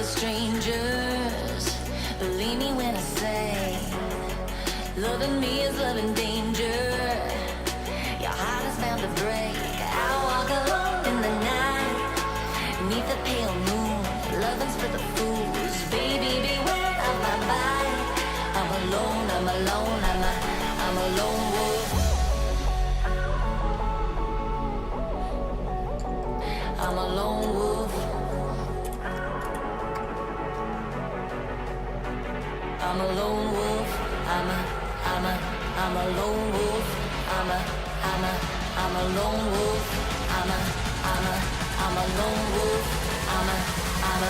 for strangers. Believe me when I say, loving me is loving danger. Your heart is bound to break. I walk alone in the night, beneath the pale moon. Loving's for the fools. Baby, beware of my bite. I'm alone, I'm alone, I'm a lone wolf. I'm a lone wolf. I'm a lone wolf. I'm a lone wolf. I'm a lone wolf. I'm a lone wolf. I'm a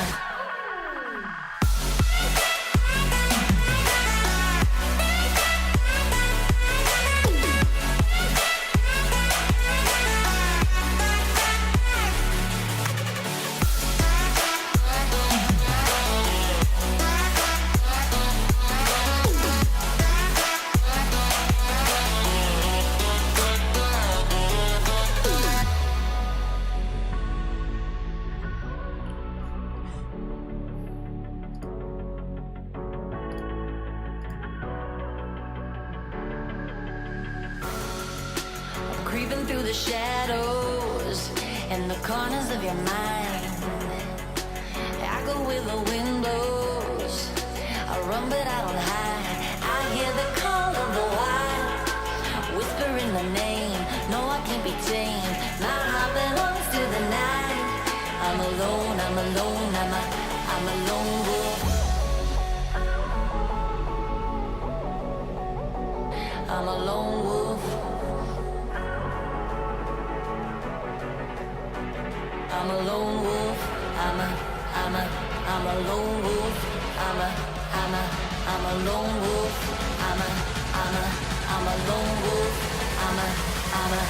creeping through the shadows and the corners of your mind. I go where the wind blows. I run but I don't hide. I hear the call of the wild, whispering the name. No, I can't be tamed. My heart belongs to the night. I'm alone, I'm alone, I'm a lone wolf. I'm a lone wolf. I'm a lone wolf. I'm a lone wolf. I'm a lone wolf. I'm a lone wolf. I'm a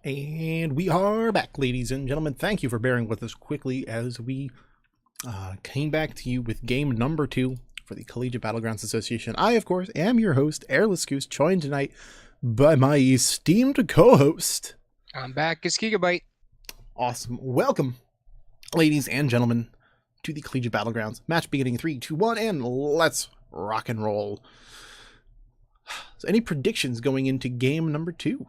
And we are back, ladies and gentlemen. Thank you for bearing with us quickly as we came back to you with game number 2 for the Collegiate Battlegrounds Association. I, of course, am your host, Airless Goose, joined tonight by my esteemed co-host. I'm back, it's Gigabyte. Awesome. Welcome, ladies and gentlemen, to the Collegiate Battlegrounds. Match beginning 3, 2, 1, and let's rock and roll. So any predictions going into game number 2?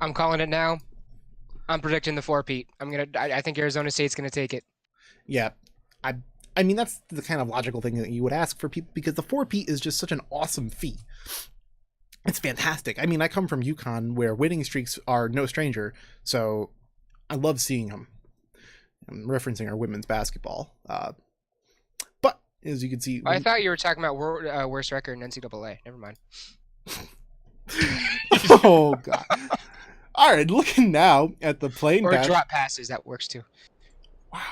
I'm calling it now. I'm predicting the 4-peat. I think Arizona State's gonna take it. Yeah, I mean that's the kind of logical thing that you would ask for people, because the 4-peat is just such an awesome feat. It's fantastic. I mean, I come from UConn where winning streaks are no stranger, so I love seeing them. I'm referencing our women's basketball, but as you can see, I thought you were talking about worst record in NCAA. Never mind. Oh god. All right, looking now at the plane or path. drop passes, that works too. Wow.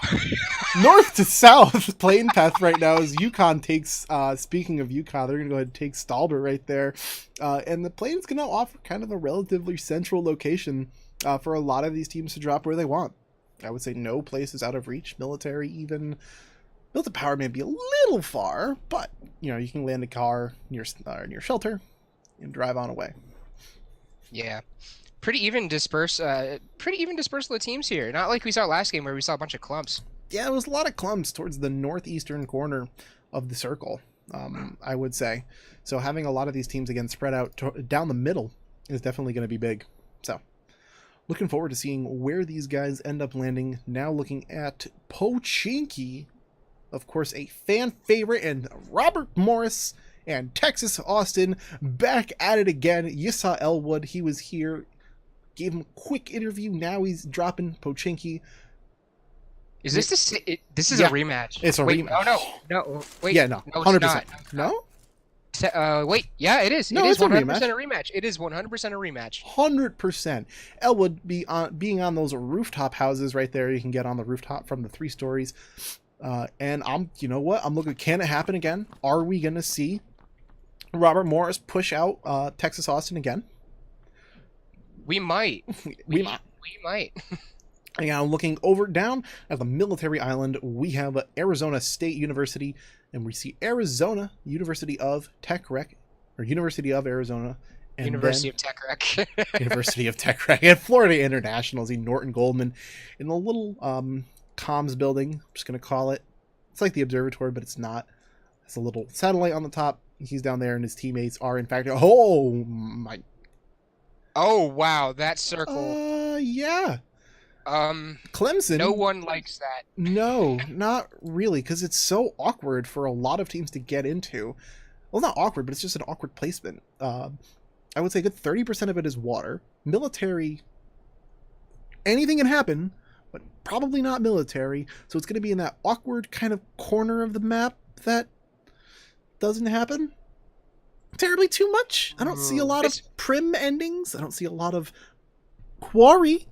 North to south plane path right now is UConn takes, speaking of UConn, they're going to go ahead and take Stalbert right there. And the plane's going to offer kind of a relatively central location for a lot of these teams to drop where they want. I would say no place is out of reach. Military even. Built to power may be a little far, but you know, you can land a car near shelter and drive on away. Yeah. Pretty even dispersal of the teams here. Not like we saw last game where we saw a bunch of clumps. Yeah, it was a lot of clumps towards the northeastern corner of the circle, I would say. So having a lot of these teams again spread out down the middle is definitely going to be big. So looking forward to seeing where these guys end up landing. Now looking at Pochinki, of course, a fan favorite, and Robert Morris and Texas Austin back at it again. You saw Elwood, he was here, gave him a quick interview. Now he's dropping Pochinki. Is this this is Yeah, a rematch? it's a wait, rematch. No. Wait. Yeah, no, No, 100%. it's No? not. Wait. Yeah, it is. No, It is it's a 100% rematch. a rematch. It is 100% a rematch. 100%. Elwood being on those rooftop houses right there. You can get on the rooftop from the 3 stories. And you know what? I'm looking, can it happen again? Are we going to see Robert Morris push out Texas Austin again? We might. We might. We might. And now looking down at the military island, we have Arizona State University, and we see Arizona University of Tech Rec, or University of Arizona, and University of Tech Rec. University of Tech Rec, and Florida International, the Norton Goldman, in a little comms building. I'm just going to call it. It's like the observatory, but it's not. It's a little satellite on the top. He's down there, and his teammates are, in fact, oh my. Oh, wow. That circle. Yeah. Clemson. No one likes that. No, not really, because it's so awkward for a lot of teams to get into. Well, not awkward, but it's just an awkward placement. I would say a good 30% of it is water. Military, anything can happen, but probably not military. So it's going to be in that awkward kind of corner of the map that doesn't happen terribly too much. I don't see a lot of prim endings. I don't see a lot of quarry.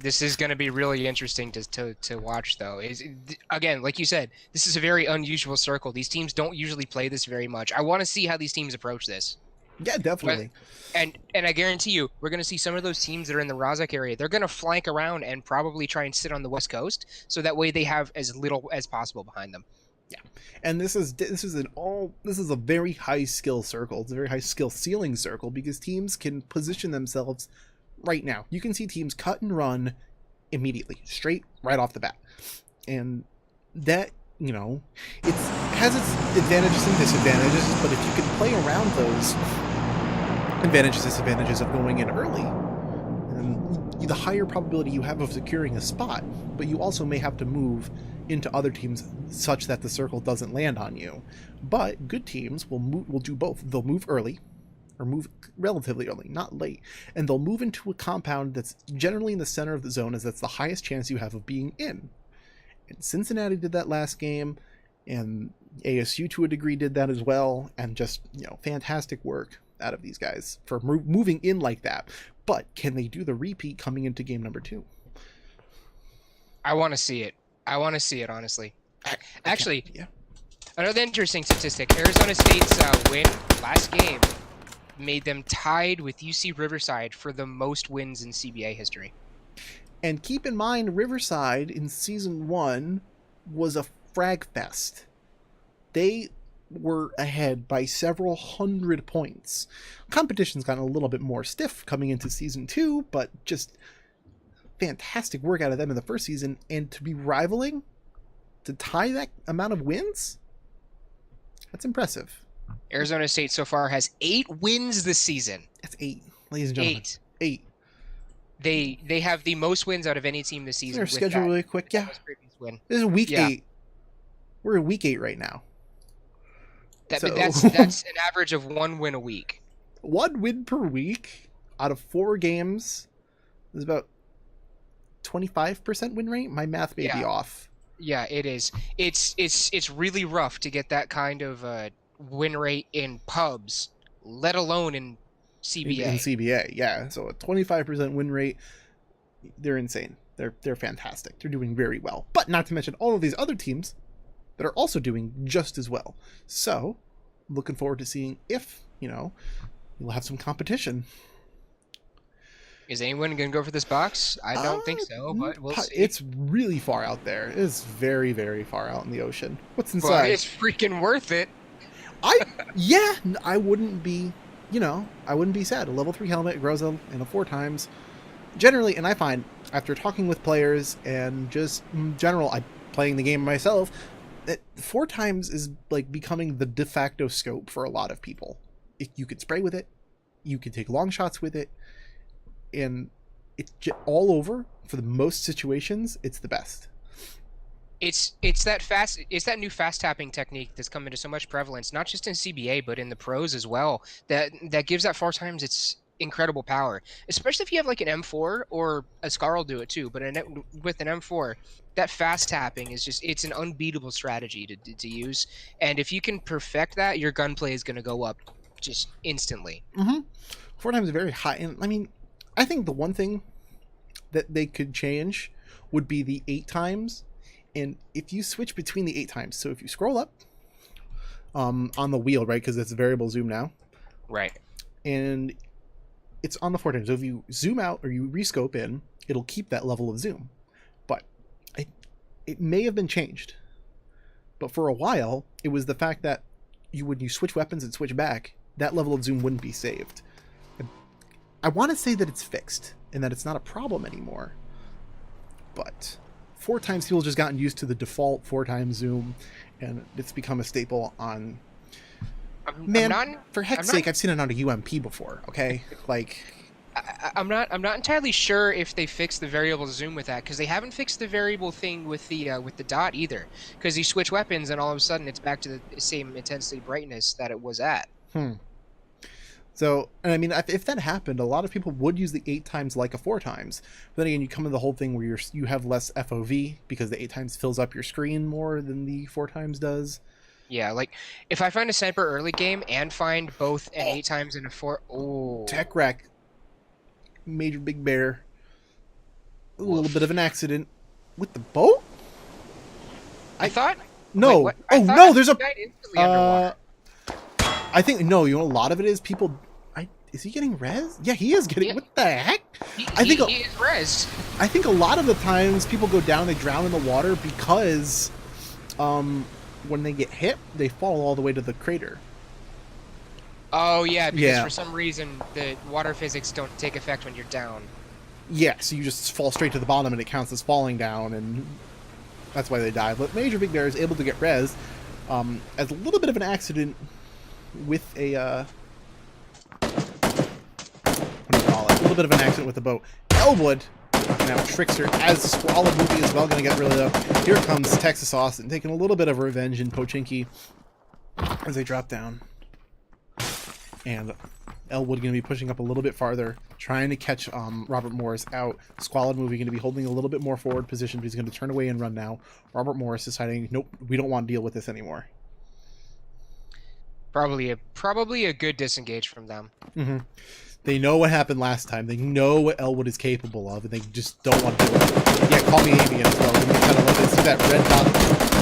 This is going to be really interesting to watch, though. Again, like you said, this is a very unusual circle. These teams don't usually play this very much. I want to see how these teams approach this. Yeah, definitely. And I guarantee you, we're going to see some of those teams that are in the Razak area. They're going to flank around and probably try and sit on the West Coast, so that way they have as little as possible behind them. Yeah, and this is a very high skill circle. It's a very high skill ceiling circle because teams can position themselves right now. You can see teams cut and run immediately, straight right off the bat, and that, you know, it has its advantages and disadvantages. But if you can play around those advantages, disadvantages of going in early, then the higher probability you have of securing a spot. But you also may have to move into other teams such that the circle doesn't land on you. But good teams will do both. They'll move early, or move relatively early, not late, and they'll move into a compound that's generally in the center of the zone, as that's the highest chance you have of being in. And Cincinnati did that last game, and ASU to a degree did that as well, and just, you know, fantastic work out of these guys for moving in like that. But can they do the repeat coming into game number 2? I want to see it. Honestly. Actually, yeah. Another interesting statistic: Arizona State's win last game made them tied with UC Riverside for the most wins in CBA history. And keep in mind, Riverside in Season 1 was a frag fest. They were ahead by several hundred points. Competition's gotten a little bit more stiff coming into Season 2, but just fantastic work out of them in the first season. And to be rivaling, to tie that amount of wins, that's impressive. Arizona State so far has 8 wins this season. That's 8, ladies and gentlemen. 8. They have the most wins out of any team this season. Their schedule really quick. Yeah. This is week 8. We're in week 8 right now. That's an average of 1 win a week. 1 win per week out of 4 games is about 25% win rate. My math may be off. Yeah, it is. It's really rough to get that kind of win rate in pubs, let alone in CBA. In CBA, yeah. So a 25% win rate, they're insane. They're fantastic. They're doing very well. But not to mention all of these other teams that are also doing just as well. So, looking forward to seeing if, you know, we'll have some competition. Is anyone going to go for this box? I don't think so, but we'll see. It's really far out there. It's very, very far out in the ocean. What's inside? Well, it's freaking worth it. I wouldn't be, I wouldn't be sad. A level 3 helmet grows in a 4 times. Generally, and I find, after talking with players and just in general, I playing the game myself, that 4x is like becoming the de facto scope for a lot of people. If you could spray with it, you can take long shots with it, and it's all over for the most situations. It's the best. It's that new fast tapping technique that's come into so much prevalence, not just in CBA but in the pros as well. That gives that 4x its incredible power, especially if you have like an M4 or a Scar will do it too. But with an M4, that fast tapping is it's an unbeatable strategy to use. And if you can perfect that, your gunplay is going to go up just instantly. 4x is very high, and I mean, I think the one thing that they could change would be the 8x. And if you switch between the 8x, so if you scroll up on the wheel, right, because it's variable zoom now, right, and it's on the 4x. So if you zoom out or you rescope in, it'll keep that level of zoom. But it may have been changed. But for a while, it was the fact that when you switch weapons and switch back, that level of zoom wouldn't be saved. I want to say that it's fixed and that it's not a problem anymore. But 4x people just gotten used to the default 4x zoom, and it's become a staple on. For heck's sake, I've seen it on a UMP before. Okay, like. I'm not entirely sure if they fixed the variable zoom with that, because they haven't fixed the variable thing with the dot either. Because you switch weapons and all of a sudden it's back to the same intensity brightness that it was at. So, and I mean, if that happened, a lot of people would use the 8x like a 4x. But then again, you come to the whole thing where you have less FOV because the 8x fills up your screen more than the 4x does. Yeah, like if I find a sniper early game and find both an 8x and a 4, tech rack, Major Big Bear, a little bit of an accident with the boat. I thought no. Wait, no, there's a. Underwater. I think no. You know, a lot of it is people. Is he getting res? Yeah, he is getting. Yeah. What the heck? He is res. I think a lot of the times people go down, they drown in the water because, when they get hit, they fall all the way to the crater. Oh yeah, because for some reason the water physics don't take effect when you're down. Yeah, so you just fall straight to the bottom and it counts as falling down, and that's why they die. But Major Big Bear is able to get res, as a little bit of an accident with a what do you call it? A little bit of an accident with the boat. Elwood knocking out Trickster as the Squalid movie is well going to get rid of them. Here comes Texas Austin taking a little bit of revenge in Pochinki as they drop down. And Elwood going to be pushing up a little bit farther, trying to catch Robert Morris out. Squalid movie going to be holding a little bit more forward position, but he's going to turn away and run now. Robert Morris deciding, nope, we don't want to deal with this anymore. Probably a good disengage from them. They know what happened last time. They know what Elwood is capable of, and they just don't want to do it. Yeah, call me Avian as well. Kind of let us see that red dot.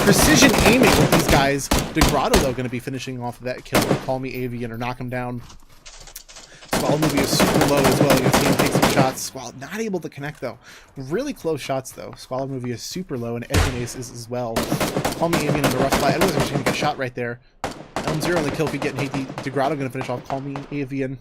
Precision aiming with these guys. DeGrotto, though, going to be finishing off that kill. Call me Avian or knock him down. Squall movie is super low as well. You see him take some shots. Squall not able to connect, though. Really close shots, though. Squall movie is super low, and Edwin Ace is as well. Call me Avian on the rough spot. Edwin's actually going to get shot right there. Elm Zero on the kill feed getting hate. DeGrotto going to finish off Call Me Avian.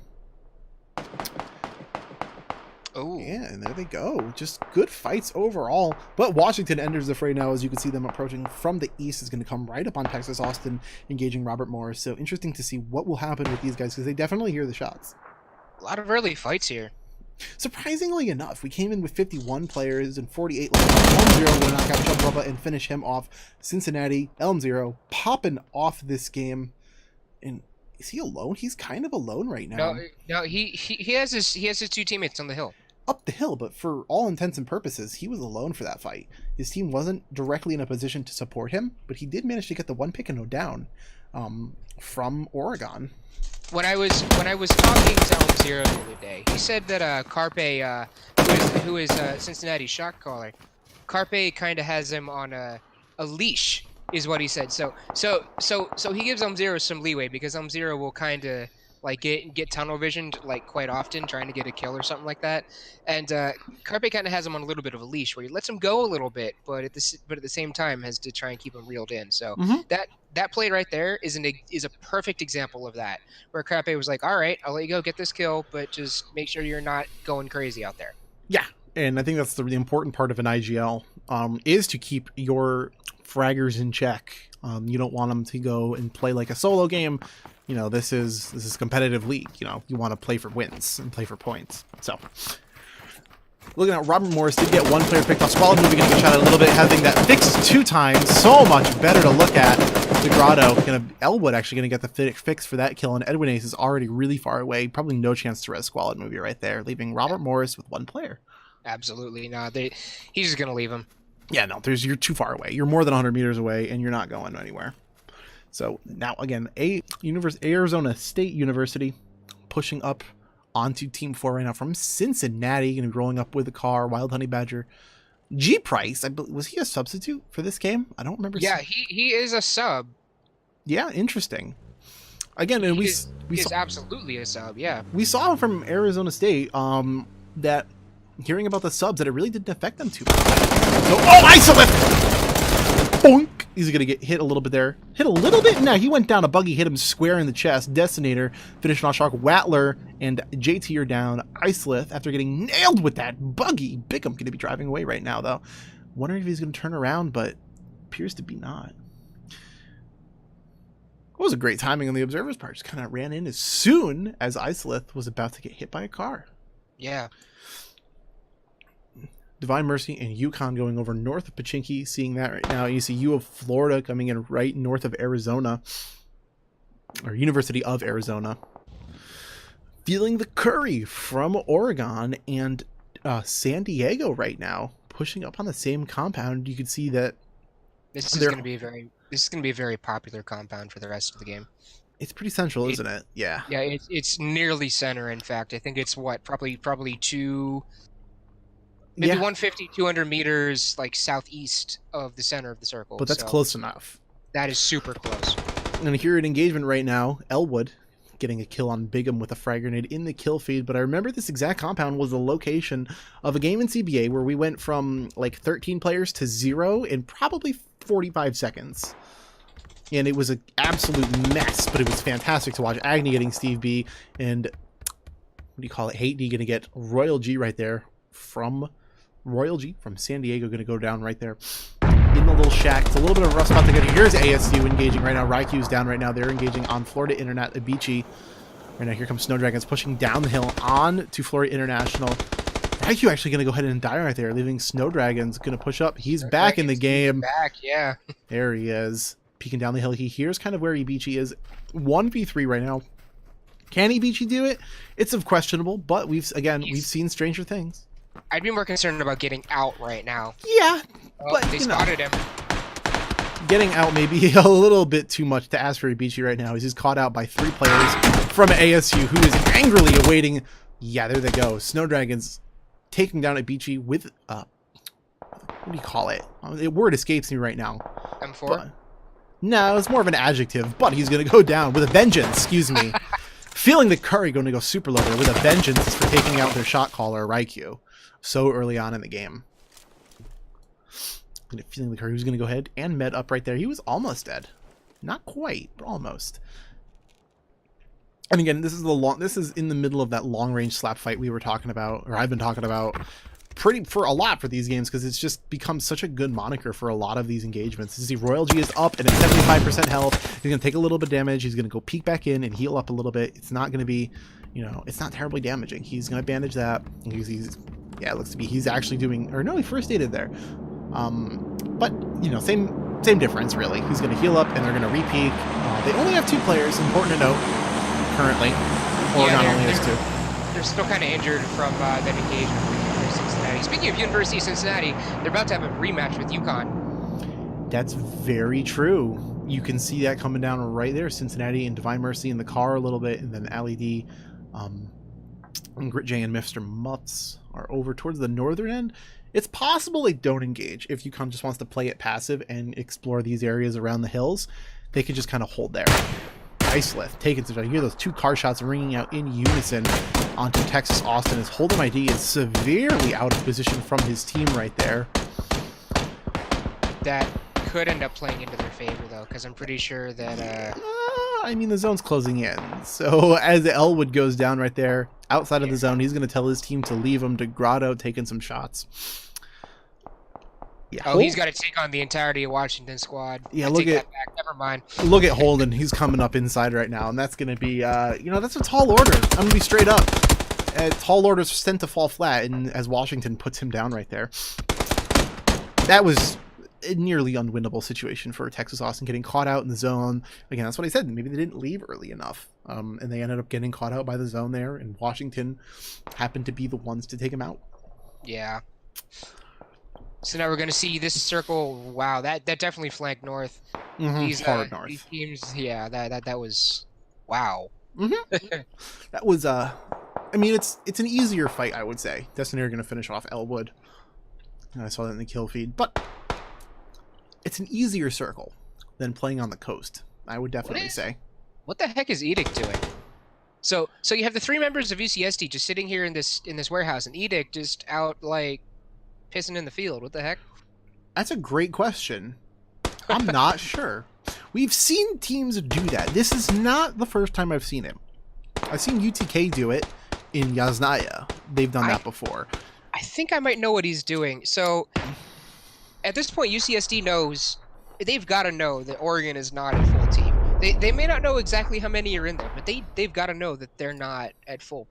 Oh yeah, and there they go. Just good fights overall. But Washington enters the fray now. As you can see them approaching from the east, is going to come right up on Texas Austin, engaging Robert Morris. So interesting to see what will happen with these guys, because they definitely hear the shots. A lot of early fights here. Surprisingly enough, we came in with 51 players and 48 left. Elm Zero will knock out Chub Bubba and finish him off. Cincinnati, Elm Zero popping off this game. And is he alone? He's kind of alone right now. No, he has his two teammates on the hill. Up the hill, but for all intents and purposes, he was alone for that fight. His team wasn't directly in a position to support him, but he did manage to get the one pick and no down from Oregon. When I was talking to Elm Zero the other day, he said that Carpe, who is Cincinnati's shot caller, Carpe kind of has him on a leash, is what he said. So he gives Elm Zero some leeway, because Elm Zero will kind of like get tunnel visioned like quite often, trying to get a kill or something like that. And Carpe kind of has him on a little bit of a leash, where he lets him go a little bit, but at the same time has to try and keep him reeled in. So that play right there is a perfect example of that, where Carpe was like, all right, I'll let you go get this kill, but just make sure you're not going crazy out there. Yeah, and I think that's the important part of an IGL, is to keep your fraggers in check. You don't want them to go and play like a solo game. You know, this is competitive league. You know, you want to play for wins and play for points. So, looking at Robert Morris did get one player picked off. Squalid movie going to get shot at a little bit, having that fixed 2 times. So much better to look at. Degrado, Elwood actually going to get the fix for that kill, and Edwin Ace is already really far away. Probably no chance to res Squalid movie right there, leaving Robert Morris with 1 player. Absolutely not. He's just going to leave him. Yeah, no, you're too far away. You're more than 100 meters away, and you're not going anywhere. So now, again, Arizona State University pushing up onto Team 4 right now from Cincinnati. Going to be rolling up with the car. Wild Honey Badger. G Price, was he a substitute for this game? I don't remember. Yeah, he is a sub. Yeah, interesting. Again, and we is absolutely a sub. Yeah, we saw from Arizona State that hearing about the subs that it really didn't affect them too much. So, Isolith! Boink! He's gonna get hit a little bit there. Hit a little bit? No, he went down. A buggy hit him square in the chest. Destinator finishing off Shark. Wattler and JT are down. Isolith, after getting nailed with that buggy. Bickham gonna be driving away right now, though. Wondering if he's gonna turn around, but appears to be not. It was a great timing on the observer's part. Just kind of ran in as soon as Isolith was about to get hit by a car. Yeah. Divine Mercy and UConn going over north of Pachinki, seeing that right now. You see U of Florida coming in right north of Arizona, or University of Arizona. Feeling the curry from Oregon and San Diego right now, pushing up on the same compound. You can see that this is going to be a very popular compound for the rest of the game. It's pretty central, isn't it? Yeah. Yeah, it's nearly center. In fact, I think it's probably maybe 150, 200 meters like southeast of the center of the circle. But that's close enough. That is super close. And here at engagement right now, Elwood getting a kill on Bigham with a frag grenade in the kill feed. But I remember this exact compound was the location of a game in CBA where we went from like 13 players to 0 in probably 45 seconds. And it was an absolute mess, but it was fantastic to watch. Agni getting Steve B, and what do you call it? Hate D gonna get Royal G right there from Royal G from San Diego, going to go down right there in the little shack. It's a little bit of a rough spot to get. Here's ASU engaging right now. Ryu's down right now. They're engaging on Florida Internet Abichi. Right now, here comes Snow Dragons pushing down the hill on to Florida International. Ryu actually going to go ahead and die right there, leaving Snow Dragons going to push up. He's back in the game. Back, yeah. There he is, peeking down the hill. He hears kind of where Ibichi is. 1v3 right now. Can Ibichi do it? It's of questionable, but we've seen stranger things. I'd be more concerned about getting out right now. Yeah, but they spotted him. Getting out may be a little bit too much to ask for Ibichi right now. He's caught out by 3 players from ASU, who is angrily awaiting. Yeah, there they go. Snow Dragons taking down Ibichi with what do you call it? The word escapes me right now. M4? But, no, it's more of an adjective, but he's going to go down with a vengeance. Excuse me. Feeling the curry, going to go super loader with a vengeance for taking out their shot caller, Raikou, so early on in the game. Feeling the curry, who's going to go ahead and med up right there. He was almost dead. Not quite, but almost. And again, this is in the middle of that long-range slap fight we were talking about, or I've been talking about for a lot for these games, because it's just become such a good moniker for a lot of these engagements. You see Royal G is up and at 75% health. He's going to take a little bit of damage. He's going to go peek back in and heal up a little bit. It's not going to be, it's not terribly damaging. He's going to bandage that. Yeah, it looks to be he's actually doing, or no, he first aided there. But same difference really. He's going to heal up and they're going to re-peek. They only have 2 players, important to note. Currently, Oregon only has 2. They're still kind of injured from that engagement with University of Cincinnati. Speaking of University of Cincinnati, they're about to have a rematch with UConn. That's very true. You can see that coming down right there. Cincinnati and Divine Mercy in the car a little bit, and then LED, and Grit J and Mr. Muffs are over towards the northern end. It's possible they don't engage if UConn just wants to play it passive and explore these areas around the hills. They could just kind of hold there. Icelith taking some. You hear those 2 car shots ringing out in unison onto Texas Austin as Hold'em ID is severely out of position from his team right there. That could end up playing into their favor though, because I'm pretty sure that the zone's closing in. So as Elwood goes down right there outside of the zone, he's going to tell his team to leave him. to Grotto taking some shots. Yeah, Oh, he's got to take on the entirety of Washington squad. Yeah, I look take at that back. Never mind. look at Holden. He's coming up inside right now, and that's going to be, that's a tall order. I'm going to be straight up. Tall orders sent to fall flat, and as Washington puts him down right there. That was a nearly unwinnable situation for Texas Austin, getting caught out in the zone. Again, that's what I said. Maybe they didn't leave early enough, and they ended up getting caught out by the zone there, and Washington happened to be the ones to take him out. Yeah. So now we're going to see this circle. Wow, that definitely flanked north. Mm-hmm. Hard north. These teams, yeah, that was, wow. Mm-hmm. That was I mean, it's an easier fight, I would say. Destiny are going to finish off Elwood. I saw that in the kill feed, but it's an easier circle than playing on the coast. I would definitely say. What the heck is Edict doing? So you have the 3 members of UCSD just sitting here in this warehouse, and Edict just out like pissing in the field. What the heck? That's a great question. I'm not sure. We've seen teams do that. This is not the first time I've seen it. I've seen UTK do it in Yasnaya. They've done that before. I think I might know what he's doing. So at this point, UCSD knows, they've got to know that Oregon is not a full team. They may not know exactly how many are in there, but they've got to know that they're not at full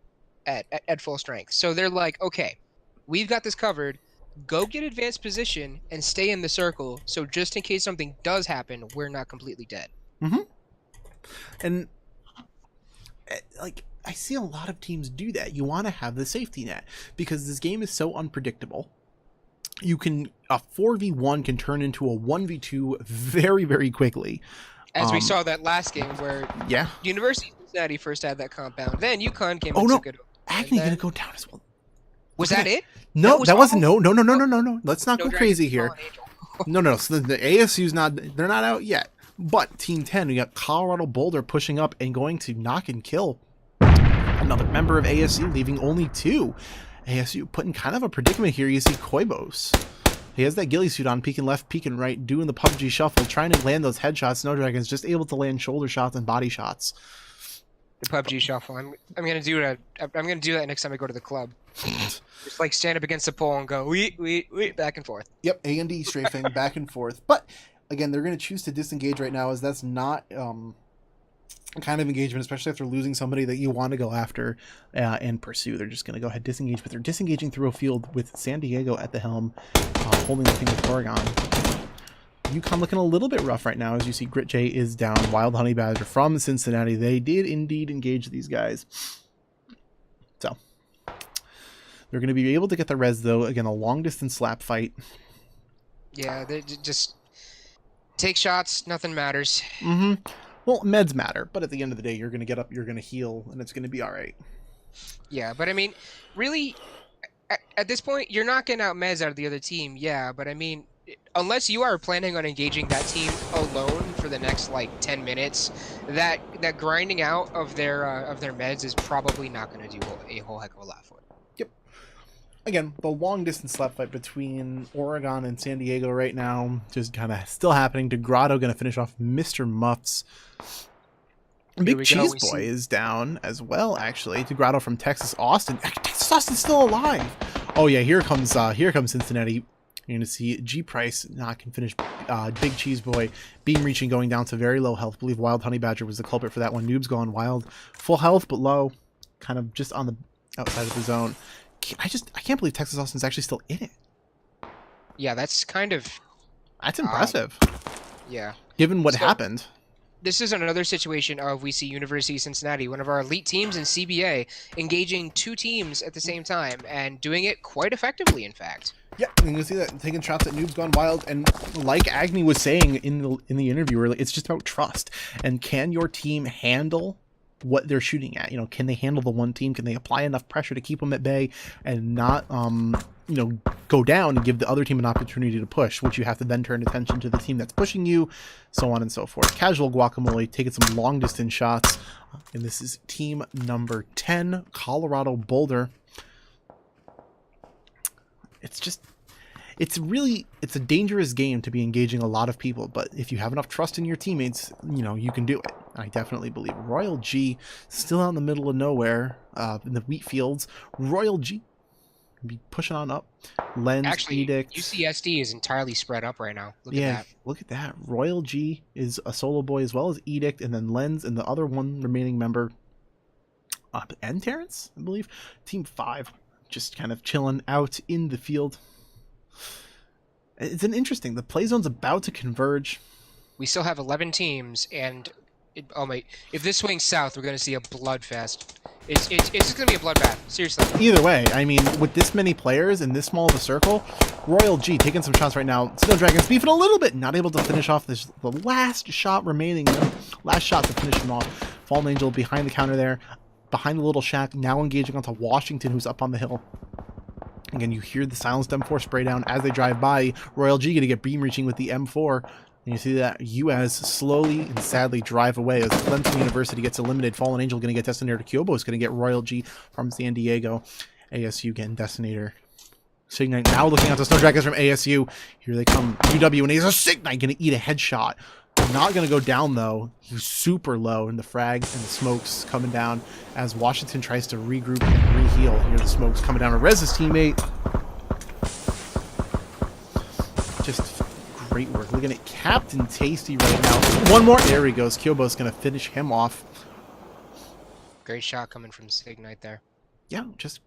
strength. So they're like, okay, we've got this covered. Go get advanced position and stay in the circle. So just in case something does happen, we're not completely dead. Mm-hmm. And like, I see a lot of teams do that. You want to have the safety net because this game is so unpredictable. A 4v1 can turn into a 1v2 very, very quickly. As we saw that last game where University of Cincinnati first had that compound. Then UConn came and took it over. Agni going to go down as well. Was that it? No, that wasn't. No. Let's not go crazy here. No. So the ASU's they're not out yet. But Team 10, we got Colorado Boulder pushing up and going to knock and kill another member of ASU, leaving only 2. ASU put in kind of a predicament here. You see Koibos. He has that ghillie suit on, peeking left, peeking right, doing the PUBG shuffle, trying to land those headshots. Snowdragon's just able to land shoulder shots and body shots. The PUBG shuffle. I'm gonna do that. I'm gonna do that next time I go to the club. Just like stand up against the pole and go we back and forth. Yep, A&D strafing back and forth. But again, they're going to choose to disengage right now, as that's not a kind of engagement, especially after losing somebody that you want to go after and pursue. They're just going to go ahead disengage, but they're disengaging through a field with San Diego at the helm, holding the thing with Oregon. UConn looking a little bit rough right now, as you see Grit J is down. Wild Honey Badger from Cincinnati. They did indeed engage these guys. So they're going to be able to get the res, though. Again, a long-distance slap fight. Yeah, they just take shots. Nothing matters. Mm-hmm. Well, meds matter, but at the end of the day, you're going to get up, you're going to heal, and it's going to be all right. Yeah, but I mean, really, at this point, you're not getting out meds out of the other team. Yeah, but I mean, unless you are planning on engaging that team alone for the next like 10 minutes, that grinding out of their meds is probably not going to do a whole heck of a lot for it. Yep. Again, the long distance slap fight between Oregon and San Diego right now, just kind of still happening. DeGrotto going to finish off Mr. Muffs. Big Cheese Boy is down as well, actually. DeGrotto from Texas Austin. Texas Austin's still alive. Oh yeah, here comes Cincinnati. You're going to see G Price can finish Big Cheese Boy. Beam reaching going down to very low health. I believe Wild Honey Badger was the culprit for that one. Noob's gone wild. Full health, but low. Kind of just on the outside of the zone. I can't believe Texas Austin's actually still in it. Yeah, that's kind of... That's impressive. Yeah. Given what happened. This is another situation of we see University of Cincinnati, one of our elite teams in CBA, engaging 2 teams at the same time and doing it quite effectively, in fact. Yeah, and you can see that taking shots at Noob's Gone Wild, and like Agni was saying in the interview earlier, it's just about trust. And can your team handle what they're shooting at? You know, can they handle the one team? Can they apply enough pressure to keep them at bay and not go down and give the other team an opportunity to push, which you have to then turn attention to the team that's pushing you, so on and so forth. Casual Guacamole taking some long distance shots, and this is team number 10, Colorado Boulder. It's a dangerous game to be engaging a lot of people, but if you have enough trust in your teammates, you can do it. I definitely believe. Royal G still out in the middle of nowhere, in the wheat fields. Royal G be pushing on up. Lens, Actually, Edict. UCSD is entirely spread up right now. Look at that. Look at that. Royal G is a solo boy as well as Edict, and then Lens and the other one remaining member, and Terrence, I believe. Team 5, just kind of chilling out in the field. It's an interesting. The play zone's about to converge. We still have 11 teams, and oh my! If this swings south, we're going to see a bloodfest. It's just going to be a bloodbath. Seriously. Either way, I mean, with this many players in this small of a circle, Royal G taking some shots right now. Snow Dragon's beefing a little bit, not able to finish off the last shot remaining. Last shot to finish him off. Fallen Angel behind the counter there, behind the little shack, now engaging onto Washington, who's up on the hill. Again, you hear the silenced M4 spray down as they drive by. Royal G going to get beam reaching with the M4. And you see that UAS slowly and sadly drive away as Clemson University gets eliminated. Fallen Angel going to get Destinator. Kyobo is going to get Royal G from San Diego. ASU getting Destinator. Signite now looking out to Snow Dragons from ASU. Here they come. UW and A's Signite going to eat a headshot. Not going to go down though. He's super low in the frag and the smokes coming down as Washington tries to regroup and reheal. Here the smokes coming down to res his teammate. Just great work. Looking at Captain Tasty right now. One more. There he goes. Kyobo's going to finish him off. Great shot coming from Signite there. Yeah, just,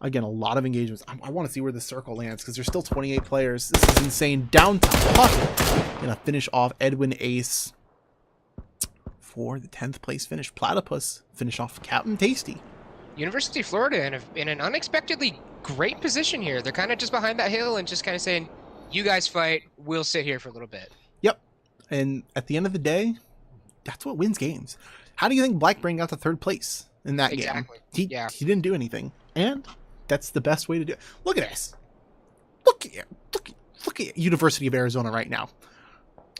again, a lot of engagements. I want to see where the circle lands because there's still 28 players. This is insane. Down to Puck. Going to finish off Edwin Ace for the 10th place finish. Platypus finish off Captain Tasty. University of Florida in an unexpectedly great position here. They're kind of just behind that hill and just kind of saying, you guys fight, we'll sit here for a little bit. Yep. And at the end of the day, that's what wins games. How do you think Blackbrain got to 3rd place in that game? He didn't do anything. And that's the best way to do it. Look at this. Look at University of Arizona right now.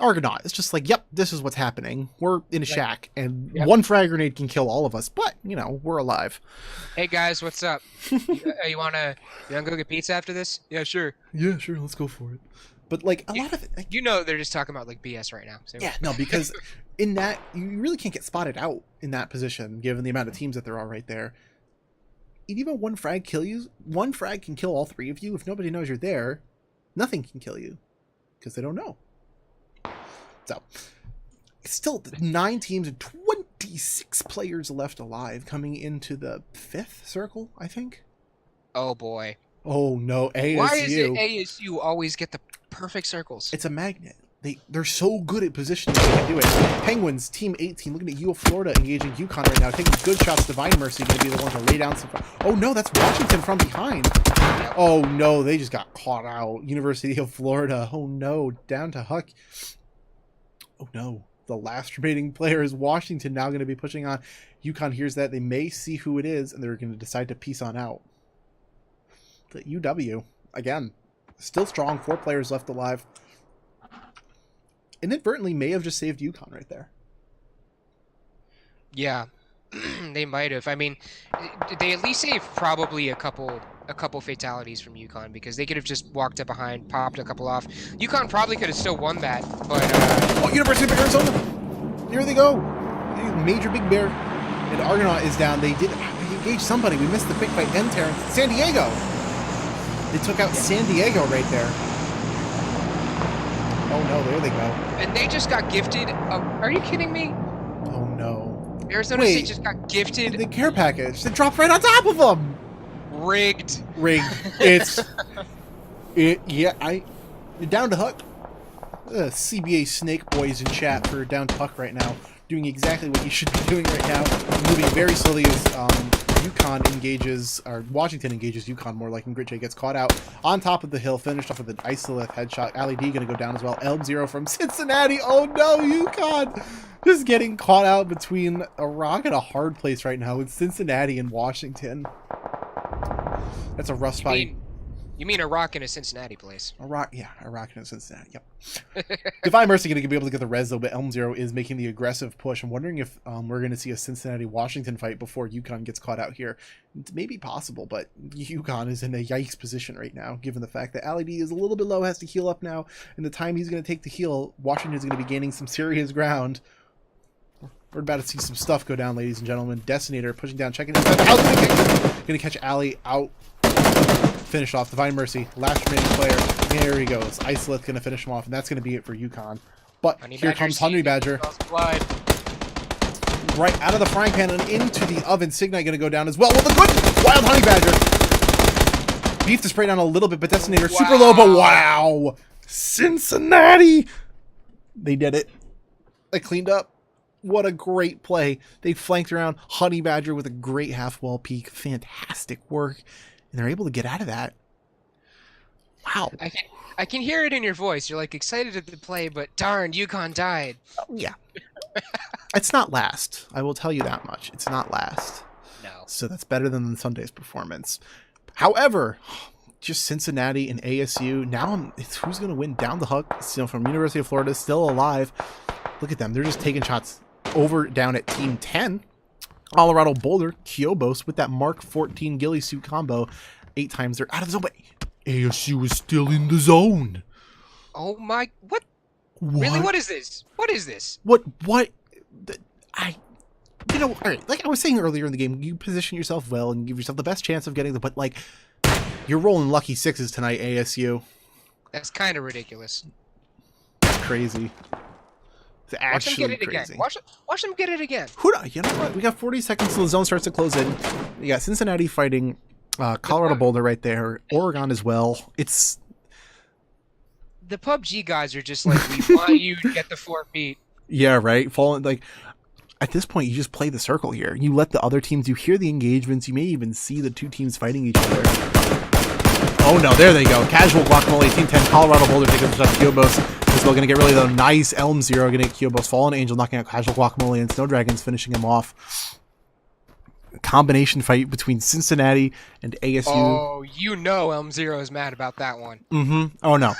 Argonaut. It's just like, yep, this is what's happening. We're in a shack, and one frag grenade can kill all of us, but, you know, we're alive. Hey, guys, what's up? you wanna go get pizza after this? Yeah, sure. Yeah, sure, let's go for it. But, like, a lot of it... Like, you know they're just talking about, like, BS right now. So. Yeah, no, because in that, you really can't get spotted out in that position, given the amount of teams that there are right there. And even one frag kill you, one frag can kill all 3 of you. If nobody knows you're there, nothing can kill you, because they don't know. So, it's still 9 teams and 26 players left alive coming into the 5th circle, I think. Oh, boy. Oh, no. ASU. Why is it ASU always get the perfect circles? It's a magnet. They're so good at positioning they can do it. Penguins, Team 18, looking at U of Florida engaging UConn right now, taking good shots. Divine Mercy going to be the one to lay down some... Oh, no, that's Washington from behind. Oh, no, they just got caught out. University of Florida. Oh, no, down to Huck. Oh no, the last remaining player is Washington, now going to be pushing on. UConn hears that. They may see who it is, and they're going to decide to peace on out. The UW, again, still strong. 4 players left alive. Inadvertently may have just saved UConn right there. Yeah, they might have. I mean, they at least saved probably a couple fatalities from UConn, because they could have just walked up behind, popped a couple off. UConn probably could have still won that, but... Oh, University of Arizona! Here they go! Major Big Bear. And Argonaut is down. They engaged somebody. We missed the quick fight. And Terrence. San Diego! They took out San Diego right there. Oh no, there they go. And they just got gifted... are you kidding me? Oh no. Arizona State just got gifted... The care package. They dropped right on top of them! Rigged. It's down to Huck. CBA Snake Boys in chat for down to Huck right now, doing exactly what you should be doing right now, moving very slowly as UConn engages, or Washington engages UConn more like, and Gritjay gets caught out on top of the hill, finished off with an Isolith headshot. Ali D gonna go down as well. Elm Zero from Cincinnati. Oh no, UConn just getting caught out between a rock and a hard place right now with Cincinnati and Washington. That's a rough spot. You mean a rock in a Cincinnati place? A rock in a Cincinnati, yep. Divine Mercy going to be able to get the res, though, but Elm Zero is making the aggressive push. I'm wondering if we're going to see a Cincinnati-Washington fight before UConn gets caught out here. It's maybe possible, but UConn is in a yikes position right now, given the fact that Ali D is a little bit low, has to heal up now, and the time he's going to take to heal, Washington's going to be gaining some serious ground. We're about to see some stuff go down, ladies and gentlemen. Destinator pushing down, checking his out. Going to catch Ali out. Finish off. Divine Mercy. Last remaining player. There he goes. Isolith going to finish him off, and that's going to be it for UConn. But here comes Honey Badger. Right out of the frying pan and into the oven. Signite going to go down as well. With a good wild Honey Badger. Beef to spray down a little bit, but Detonator super low, but wow. Cincinnati. They did it. They cleaned up. What a great play. They flanked around Honey Badger with a great half wall peek. Fantastic work. And they're able to get out of that. Wow. I can hear it in your voice. You're like excited at the play, but darn, UConn died. Yeah. It's not last. I will tell you that much. It's not last. No. So that's better than Sunday's performance. However, just Cincinnati and ASU. Now it's who's going to win down the hook. From University of Florida, still alive. Look at them. They're just taking shots over down at Team 10. Colorado Boulder, Kyobos with that Mark 14 ghillie suit combo. 8 times they're out of the zone, but ASU is still in the zone. Oh my, what? Really, what is this? What is this? What, you know, all right, like I was saying earlier in the game, you position yourself well and give yourself the best chance of getting the, but like, you're rolling lucky sixes tonight, ASU. That's kind of ridiculous. Crazy. It's actually watch them get it crazy. again. Watch them get it again. You know what? We got 40 seconds till the zone starts to close in. We got Cincinnati fighting Colorado Boulder right there. Oregon as well. It's the PUBG guys are just like, we want you to get the 4 feet. Yeah, right. Falling like at this point, you just play the circle here. You let the other teams. You hear the engagements. You may even see the two teams fighting each other. Oh no! There they go. Casual guacamole. Team 10. Colorado Boulder taking the shot. Kyobos is well going to get really though. Nice Elm Zero going to get Kyobos. Fallen Angel knocking out Casual Guacamole and Snow Dragons finishing him off. Combination fight between Cincinnati and ASU. Oh, you know Elm Zero is mad about that one. Mm-hmm. Oh no.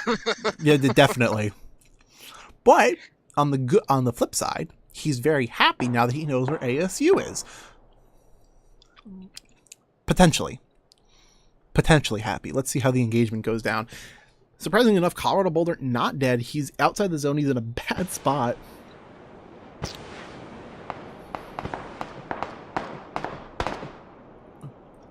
Yeah, definitely. But on the flip side, he's very happy now that he knows where ASU is. Potentially happy. Let's see how the engagement goes down. Surprisingly enough, Colorado Boulder not dead. He's outside the zone. He's in a bad spot.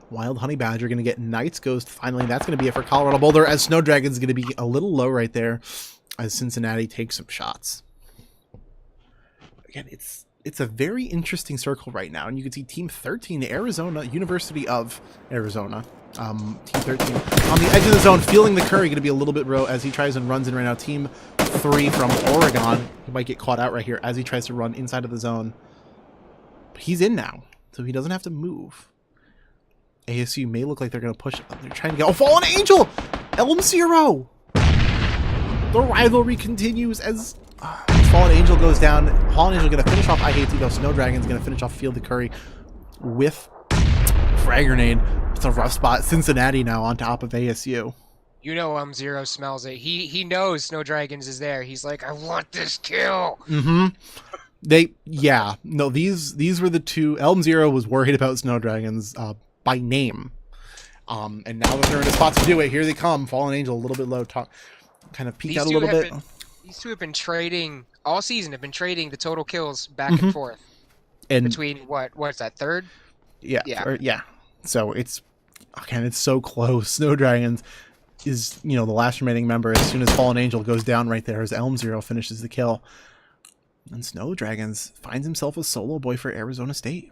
Wild Honey Badger going to get Knight's Ghost finally. That's going to be it for Colorado Boulder, as Snow Dragon's going to be a little low right there as Cincinnati takes some shots. Again, it's a very interesting circle right now, and you can see Team 13, Arizona, University of Arizona, Team 13, on the edge of the zone, feeling the curry, going to be a little bit low as he tries and runs in right now. Team 3 from Oregon, he might get caught out right here as he tries to run inside of the zone. But he's in now, so he doesn't have to move. ASU may look like they're going to push. They're trying to get... Oh, Fallen Angel! Elm Zero! The rivalry continues as Fallen Angel goes down. Fallen Angel going to finish off I Hate You, though. Snow Dragon's going to finish off Field the Curry with Frag Grenade. It's a rough spot. Cincinnati now on top of ASU. You know Zero smells it. He knows Snow Dragons is there. He's like, I want this kill. Mm-hmm. These were the two. Elm Zero was worried about Snow Dragons by name. And now that they're in a spot to do it, here they come. Fallen Angel a little bit low, kind of peeked out a little bit. These two have been trading all season. Have been trading the total kills back and forth. And between what's that, third? Yeah. Yeah. So it's so close. Snow Dragons is, the last remaining member. As soon as Fallen Angel goes down right there, as Elm Zero finishes the kill. And Snow Dragons finds himself a solo boy for Arizona State.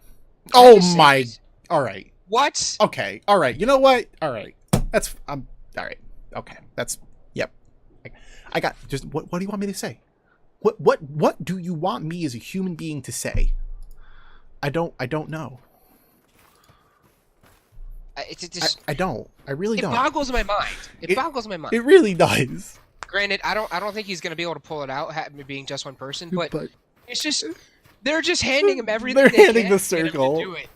Oh my! All right. What? Okay. All right. You know what? All right. That's all right. Okay. That's yep. I got just what do you want me to say? What do you want me as a human being to say? I don't know. I don't. I really don't. It boggles my mind. It boggles my mind. It really does. Granted, I don't think he's going to be able to pull it out, being just one person. But it's just they're just handing him everything. They're handing the circle. Do it.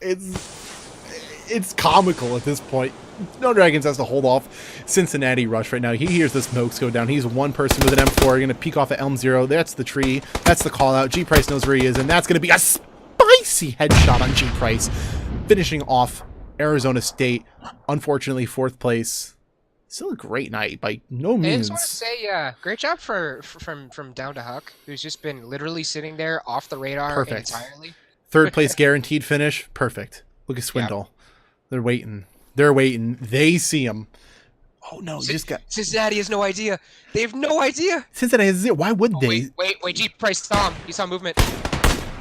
It's comical at this point. Snow Dragons has to hold off Cincinnati Rush right now. He hears the smokes go down. He's one person with an M4. Going to peek off at Elm Zero. That's the tree. That's the call out. G Price knows where he is, and that's going to be a spicy headshot on G Price, finishing off Arizona State. Unfortunately, 4th place. Still a great night by no means. I just want to say, great job from Down to Huck, who's just been literally sitting there off the radar entirely. 3rd place guaranteed finish. Perfect. Look at Swindle. Yep. They're waiting. They see him. Oh no, you just got Cincinnati has no idea. They have no idea. Cincinnati has 0. Why would they? Wait. G Price saw him. He saw movement.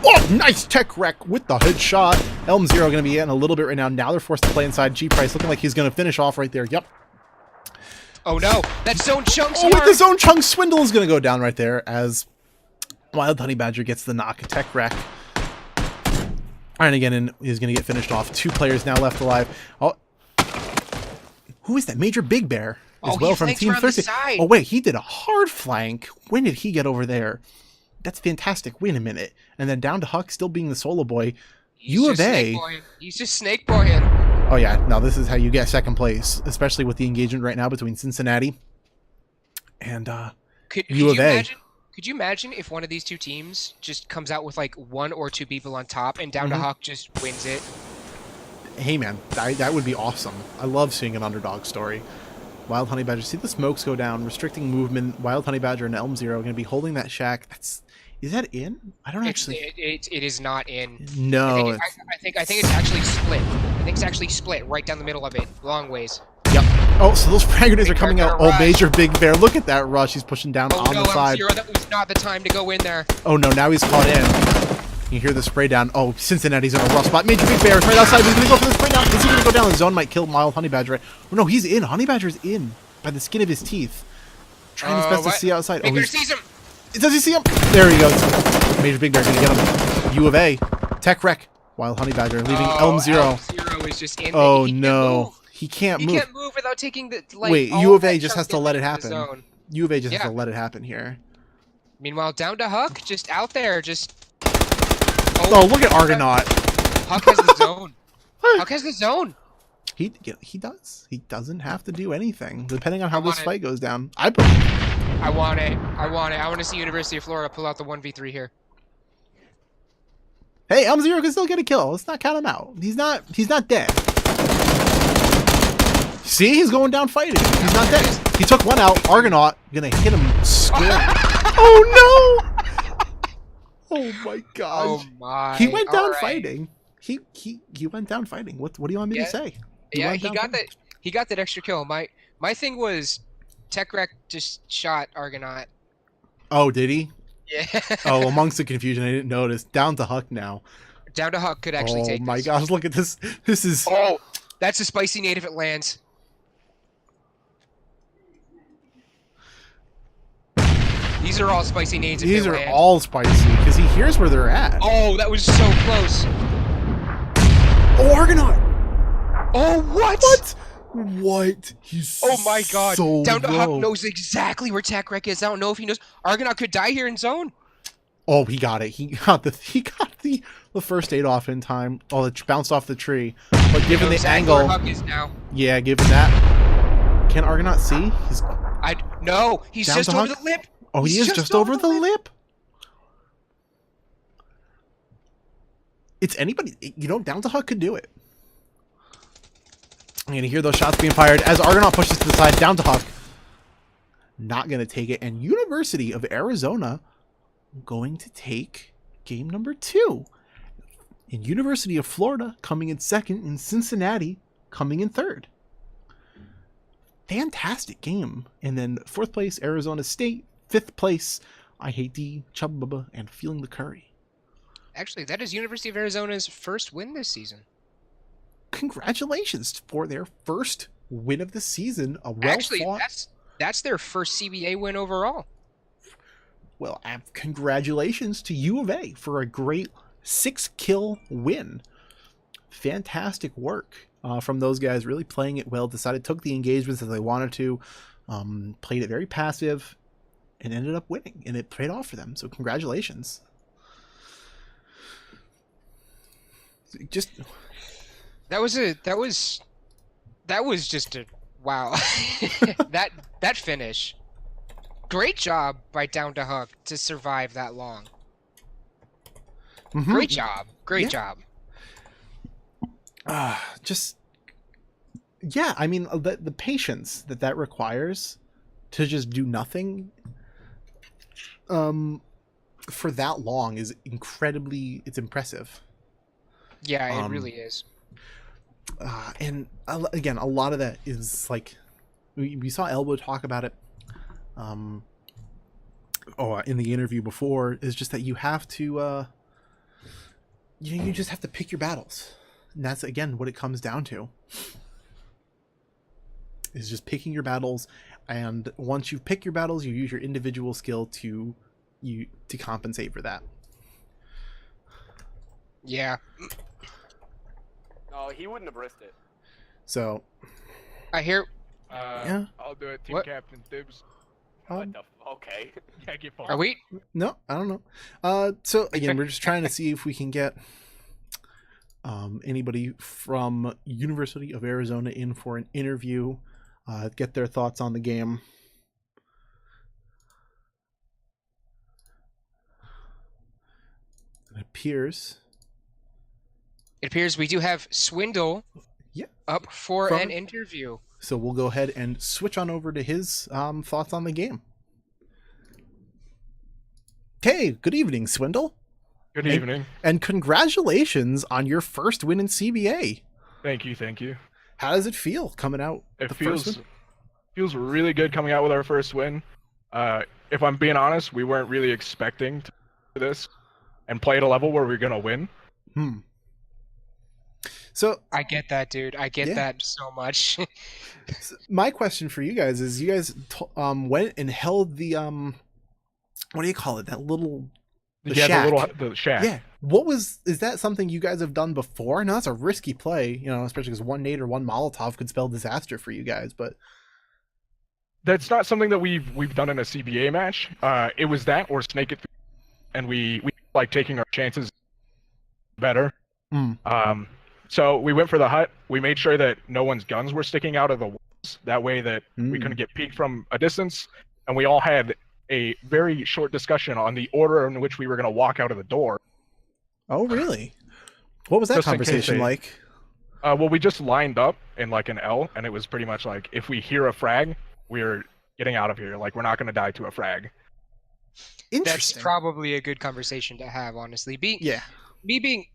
Oh, nice tech wreck with the headshot. Elm Zero going to be in a little bit right now. Now they're forced to play inside. G Price looking like he's going to finish off right there. Yep. Oh no, that zone chunks. Oh, with the zone chunk, Swindle is going to go down right there as Wild Honey Badger gets the knock. Tech wreck. And again, and he's going to get finished off. 2 players now left alive. Oh, who is that? Major Big Bear as well from Team 13. Oh wait, he did a hard flank. When did he get over there? That's fantastic. Wait a minute. And then down to Huck still being the solo boy. U of A. He's just snake boying. Oh yeah, now this is how you get second place, especially with the engagement right now between Cincinnati and U of A. Could you imagine if one of these 2 teams just comes out with like 1 or 2 people on top and down to Huck just wins it? Hey man, that would be awesome. I love seeing an underdog story. Wild Honey Badger, see the smokes go down, restricting movement. Wild Honey Badger and Elm Zero are going to be holding that shack. Is that in? I don't actually. It is not in. No. I think it's actually split. I think it's actually split right down the middle of it, long ways. Yep. Oh, so those frag grenades are coming out. Oh, Major Big Bear. Look at that rush. He's pushing down on the side. That was not the time to go in there. Oh no, now he's caught in. You hear the spray down. Oh, Cincinnati's in a rough spot. Major Big Bear is right outside. He's going to go for the spray down. Is he going to go down? The zone might kill Wild Honey Badger. Right? Oh no, he's in. Honey Badger's in by the skin of his teeth. Trying his best to see outside. Big Bear sees him. Does he see him? There he goes. Major Big Bear going to get him. U of A. Tech wreck. Wild Honey Badger leaving Elm Zero. Elm Zero is just in. Oh no. He can't move. He can't move without taking the Wait, U of A just has to let it happen. U of A just has to let it happen here. Meanwhile, down to Huck, just out there, just. Oh, look at Argonaut. Huck has the zone. Huck has the zone. He does. He doesn't have to do anything, depending on how this fight goes down. I want it. I want to see University of Florida pull out the 1v3 here. Hey, Elm Zero can still get a kill. Let's not count him out. He's not dead. See, he's going down fighting. He's not dead. He took one out. Argonaut gonna hit him square. Oh no! Oh my gosh. Oh my. He went down fighting. He went down fighting. What do you want me to say? He got that. He got that extra kill. My thing was, Tech Wreck just shot Argonaut. Oh, did he? Yeah. Oh, amongst the confusion, I didn't notice. Down to Huck now. Down to Huck could actually take. Oh my gosh! Look at this. This is. Oh, that's a spicy nade if it lands. These are all spicy nades. These are all spicy because he hears where they're at. Oh, that was so close. Oh, Argonaut. Oh, what? What? He's oh my god. So Down to low. Huck knows exactly where Tech Wreck is. I don't know if he knows. Argonaut could die here in zone. Oh, he got it. He got the first aid off in time. Oh, it bounced off the tree. But given the angle, where Huck is now. Yeah, given that, can Argonaut see? No, he's just over the lip. Oh, he is just over the lip. It's anybody, down to Huck could do it. I'm gonna hear those shots being fired as Argonaut pushes to the side. Down to Huck, not gonna take it, and University of Arizona going to take game number 2. And University of Florida coming in second, and Cincinnati coming in third. Fantastic game. And then 4th place, Arizona State. 5th place, I Hate D, Chubba Bubba, and Feeling the Curry. Actually, that is University of Arizona's first win this season. Congratulations for their first win of the season. Actually, that's their first CBA win overall. Well, congratulations to U of A for a great 6-kill win. Fantastic work from those guys, really playing it well. Took the engagements as they wanted to, played it very passive, and ended up winning, and it paid off for them. So congratulations. Just that was just a wow. that finish. Great job by Down to Huck to survive that long. Mm-hmm. Great job. Great job. I mean, the patience that requires to just do nothing for that long is it's impressive. Yeah, it really is. And again, a lot of that is like we saw Elbow talk about it in the interview before, is just that you have to you just have to pick your battles. And that's again what it comes down to. Is just picking your battles, and once you pick your battles, you use your individual skill to compensate for that. Yeah. No, he wouldn't have risked it. So I hear. yeah. I'll do it. Team What? captain dibs. What the okay. Yeah, get Are we? No, I don't know. So again, we're just trying to see if we can get anybody from University of Arizona in for an interview, get their thoughts on the game. It appears we do have Swindle up for From- an interview. So we'll go ahead and switch on over to his thoughts on the game. Okay, good evening, Swindle. Good evening. And congratulations on your first win in CBA. Thank you, thank you. How does it feel coming out? It the feels first feels really good coming out with our first win. If I'm being honest, we weren't really expecting to do this and play at a level where we're gonna win. win? So I get that, dude. I get Yeah. that so much. my question for you guys is: you guys went and held the what do you call it? That little shack. The shack. Yeah. Is that something you guys have done before? I know that's a risky play, especially because one nade or one Molotov could spell disaster for you guys. But That's not something that we've done in a CBA match. It was that or snake it, and we like taking our chances better. So we went for the hut. We made sure that no one's guns were sticking out of the walls. That way that we couldn't get peeked from a distance. And we all had a very short discussion on the order in which we were going to walk out of the door. oh, really? What was that Just in case conversation they- like? Well, we just lined up in like an L, and it was pretty much like, if we hear a frag, we're getting out of here. Like, we're not going to die to a frag. That's Interesting. probably a good conversation to have, honestly. Yeah. Me being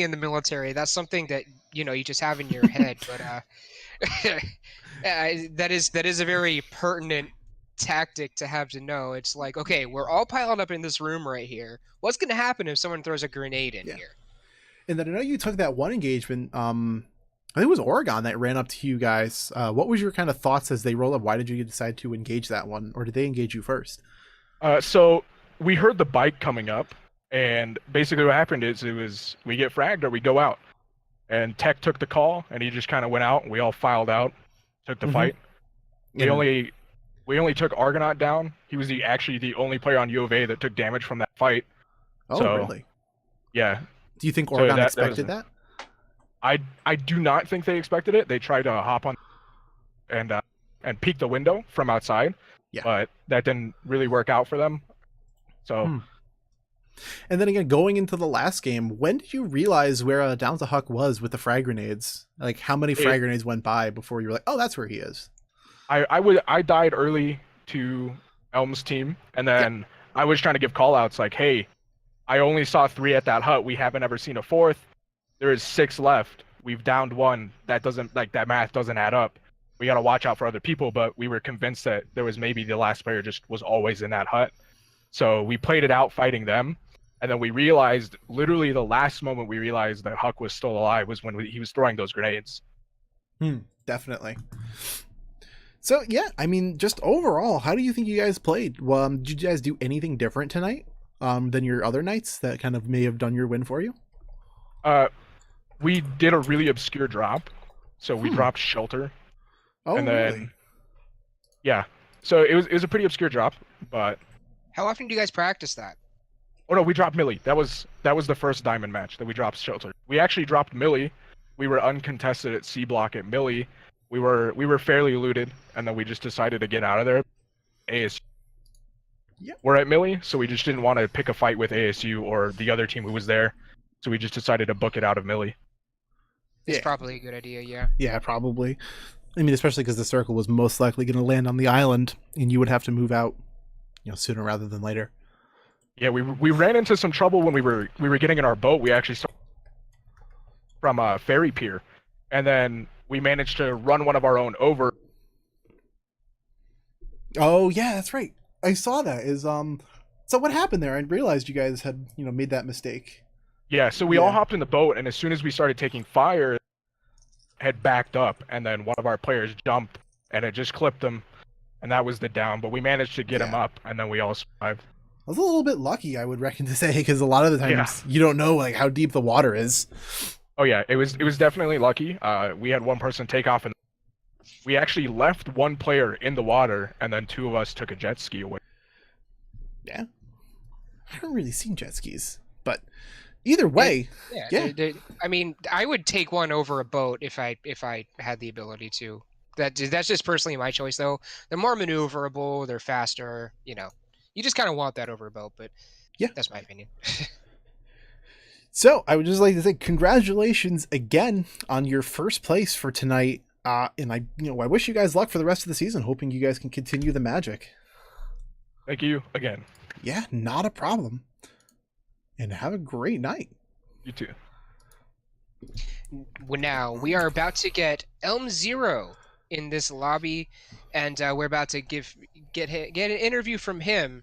in the military, that's something that you just have in your head. But that is a very pertinent tactic to have to know. It's like, okay, we're all piled up in this room right here. What's going to happen if someone throws a grenade in here? And then I know you took that one engagement. I think it was Oregon that ran up to you guys. What was your kind of thoughts as they rolled up? Why did you decide to engage that one, or did they engage you first? So we heard the bike coming up, and basically what happened is it was we get fragged or we go out. And Tech took the call, and he just kind of went out, and we all filed out, took the fight. We only took Argonaut down. He was actually the only player on U of A that took damage from that fight. Oh, So- really? Yeah, Do you think So Oregon that expected was- that? I do not think they expected it. They tried to hop on and peek the window from outside, Yeah. but that didn't really work out for them. So And then again, going into the last game, when did you realize where Down to Huck was with the frag grenades? Like, how many frag grenades went by before you were like, oh, that's where he is? I died early to Elm's team, and then I was trying to give call outs like, hey, I only saw 3 at that hut. We haven't ever seen a 4th. There is 6 left. We've downed 1. That doesn't, like, that math doesn't add up. We got to watch out for other people, but we were convinced that there was maybe the last player just was always in that hut. So we played it out fighting them, and then we realized, literally the last moment we realized that Huck was still alive was when he was throwing those grenades. Definitely. So, yeah, I mean, just overall, how do you think you guys played? Did you guys do anything different tonight than your other nights that kind of may have done your win for you? We did a really obscure drop. So we dropped Shelter. Oh, and then, really? yeah. So it was a pretty obscure drop, but How often do you guys practice that? oh no, we dropped Millie. That was the first diamond match that we dropped Shelter. We actually dropped Millie. We were uncontested at C block at Millie. We were fairly looted, and then we just decided to get out of there. ASU. Yep. We're at Millie, so we just didn't want to pick a fight with ASU or the other team who was there. So we just decided to book it out of Millie. It's Yeah. probably a good idea, yeah. Yeah, probably. I mean, especially because the circle was most likely going to land on the island, and you would have to move out, sooner rather than later. Yeah, we ran into some trouble when we were getting in our boat. We actually started from a ferry pier, and then we managed to run one of our own over Oh yeah, that's right. I saw that. So what happened there? I realized you guys had made that mistake. Yeah, so we all hopped in the boat, and as soon as we started taking fire, had backed up, and then one of our players jumped, and it just clipped him, and that was the down. But we managed to get him up, and then we all survived. I was a little bit lucky, I would reckon to say, because a lot of the times you don't know like how deep the water is. Oh yeah, it was definitely lucky. We had one person take off, and we actually left one player in the water, and then 2 of us took a jet ski away. Yeah, I haven't really seen jet skis, but either way, I mean, I would take one over a boat if I had the ability to. That's just personally my choice, though. They're more maneuverable. They're faster. You just kind of want that over a boat, but yeah, that's my opinion. So I would just like to say congratulations again on your first place for tonight. And I wish you guys luck for the rest of the season, hoping you guys can continue the magic. Thank you again. Yeah, not a problem. And have a great night. You too. Now, we are about to get Elm Zero in this lobby, and we're about to get an interview from him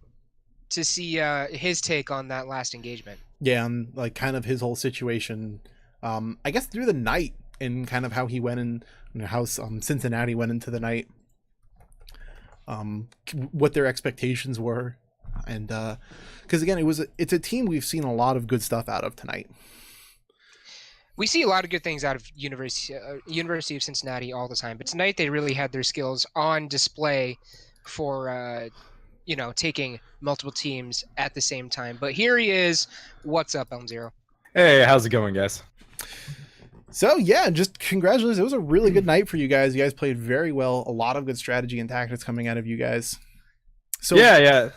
to see his take on that last engagement. Yeah, and like kind of his whole situation, I guess through the night, and kind of how he went in, how Cincinnati went into the night, what their expectations were, and because again, it's a team we've seen a lot of good stuff out of tonight. We see a lot of good things out of University of Cincinnati all the time, but tonight they really had their skills on display for taking multiple teams at the same time. But here he is. What's up, Elm Zero? Hey, how's it going, guys? So yeah, just congratulations. It was a really good night for you guys. You guys played very well. A lot of good strategy and tactics coming out of you guys. So yeah.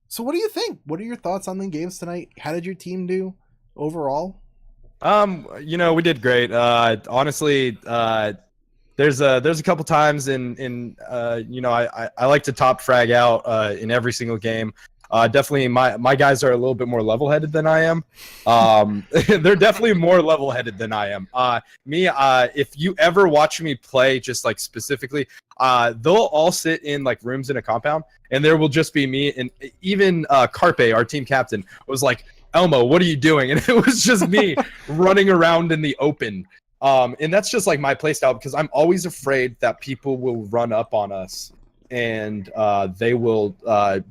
So what do you think? What are your thoughts on the games tonight? How did your team do overall? We did great. Honestly, there's a couple times I like to top frag out in every single game. Definitely my guys are a little bit more level-headed than I am. They're definitely more level-headed than I am. If you ever watch me play, just like specifically, they'll all sit in like rooms in a compound, and there will just be me, and even Carpe, our team captain, was like, Elmo, what are you doing? And it was just me running around in the open. And that's just like my playstyle, because I'm always afraid that people will run up on us and they will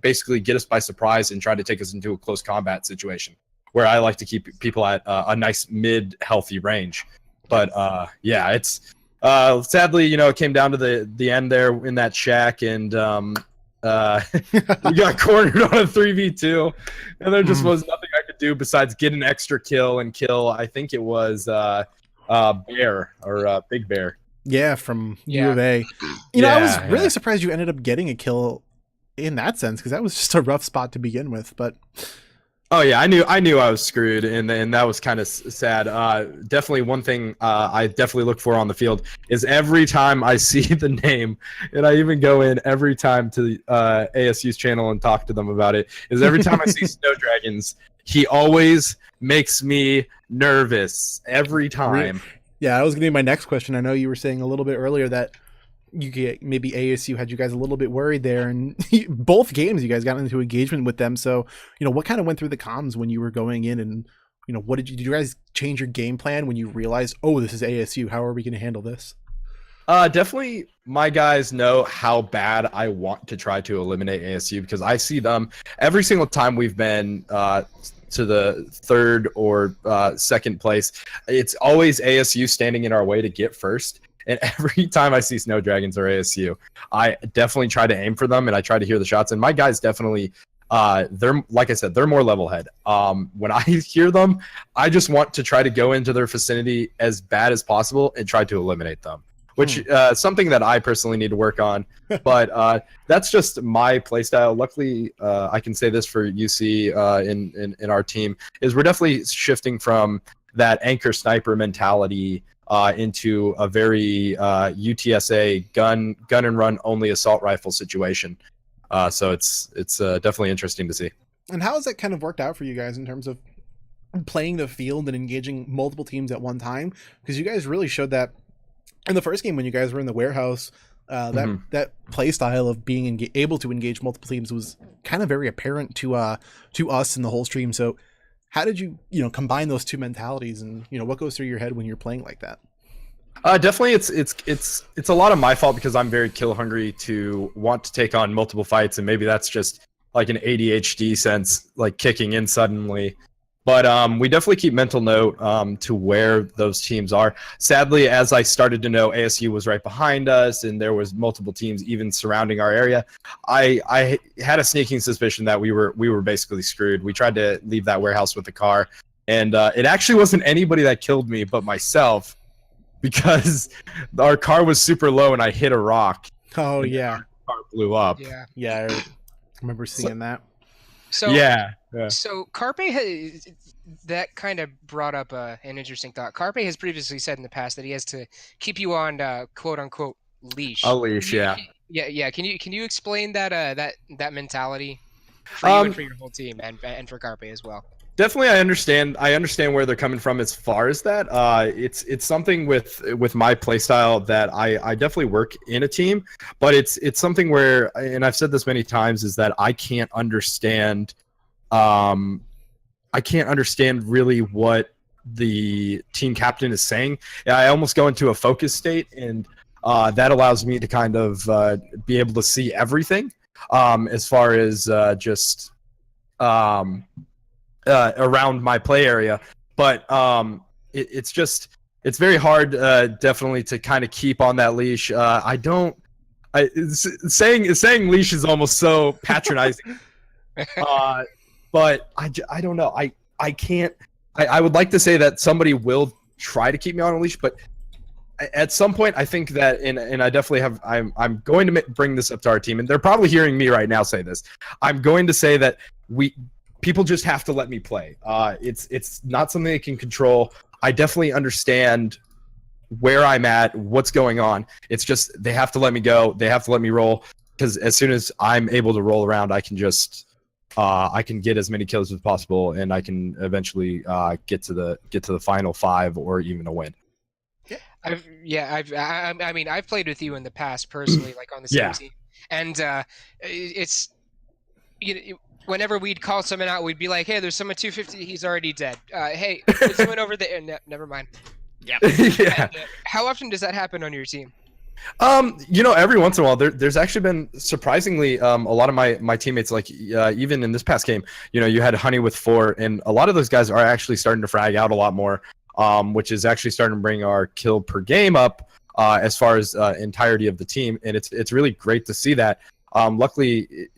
basically get us by surprise and try to take us into a close combat situation, where I like to keep people at a nice mid-healthy range. But yeah, it's sadly, it came down to the end there in that shack, and we got cornered on a 3v2, and there just was nothing I could do besides get an extra kill and kill. I think it was Bear or Big Bear. Yeah, from U of A. I was really surprised you ended up getting a kill in that sense, because that was just a rough spot to begin with. But oh yeah, I knew I was screwed, and that was kind of sad. Definitely one thing I definitely look for on the field is every time I see the name, and I even go in every time to ASU's channel and talk to them about it, is every time I see Snow Dragons, he always makes me nervous every time. Yeah, that was going to be my next question. I know you were saying a little bit earlier that maybe ASU had you guys a little bit worried there, and both games you guys got into engagement with them. So, what kind of went through the comms when you were going in, and what did you guys change your game plan when you realized, oh, this is ASU? How are we going to handle this? Definitely, my guys know how bad I want to try to eliminate ASU, because I see them every single time we've been to the third or second place. It's always ASU standing in our way to get first. And every time I see Snow Dragons or ASU, I definitely try to aim for them, and I try to hear the shots. And my guys definitely, they're, like I said, they're more level head. When I hear them, I just want to try to go into their vicinity as bad as possible and try to eliminate them, which something that I personally need to work on. But that's just my playstyle. Luckily, I can say this for UC in our team, is we're definitely shifting from that anchor sniper mentality into a very UTSA gun and run only assault rifle situation. So it's definitely interesting to see. And how has that kind of worked out for you guys in terms of playing the field and engaging multiple teams at one time? Because you guys really showed that in the first game when you guys were in the warehouse. That play style of being able to engage multiple teams was kind of very apparent to us in the whole stream. So how did you combine those two mentalities, and what goes through your head when you're playing like that? Definitely, it's a lot of my fault because I'm very kill hungry to want to take on multiple fights, and maybe that's just like an ADHD sense, like kicking in suddenly. But we definitely keep mental note to where those teams are. Sadly, as I started to know ASU was right behind us, and there was multiple teams even surrounding our area, I had a sneaking suspicion that we were basically screwed. We tried to leave that warehouse with the car, and it actually wasn't anybody that killed me but myself, because our car was super low and I hit a rock. Oh yeah, our car blew up. Yeah, I remember seeing that. So Yeah. So Carpe that kind of brought up an interesting thought. Carpe has previously said in the past that he has to keep you on quote unquote leash. A leash, yeah. Yeah. Can you explain that that mentality for you and for your whole team, and for Carpe as well? Definitely, I understand where they're coming from as far as that. It's something with my playstyle that I definitely work in a team, but it's something where, and I've said this many times, is that I can't understand really what the team captain is saying. I almost go into a focus state, and that allows me to kind of be able to see everything as far as just around my play area. But it's very hard definitely to kind of keep on that leash. Saying leash is almost so patronizing. But I don't know. I can't. I would like to say that somebody will try to keep me on a leash, but at some point I think that, and I definitely have, I'm going to bring this up to our team, and they're probably hearing me right now say this. I'm going to say that people just have to let me play. It's not something they can control. I definitely understand where I'm at, what's going on. It's just they have to let me go. They have to let me roll, because as soon as I'm able to roll around, I can just I can get as many kills as possible, and I can eventually get to the final 5 or even a win. I mean, I've played with you in the past personally, like on the same team, and it's whenever we'd call someone out, we'd be like, "Hey, there's someone 250. He's already dead. Hey, there's someone over there." Never mind. Yeah. Yeah. And, how often does that happen on your team? Every once in a while, there's actually been surprisingly a lot of my teammates, like even in this past game, you had Honey with 4, and a lot of those guys are actually starting to frag out a lot more, which is actually starting to bring our kill per game up as far as entirety of the team, and it's really great to see that. Luckily,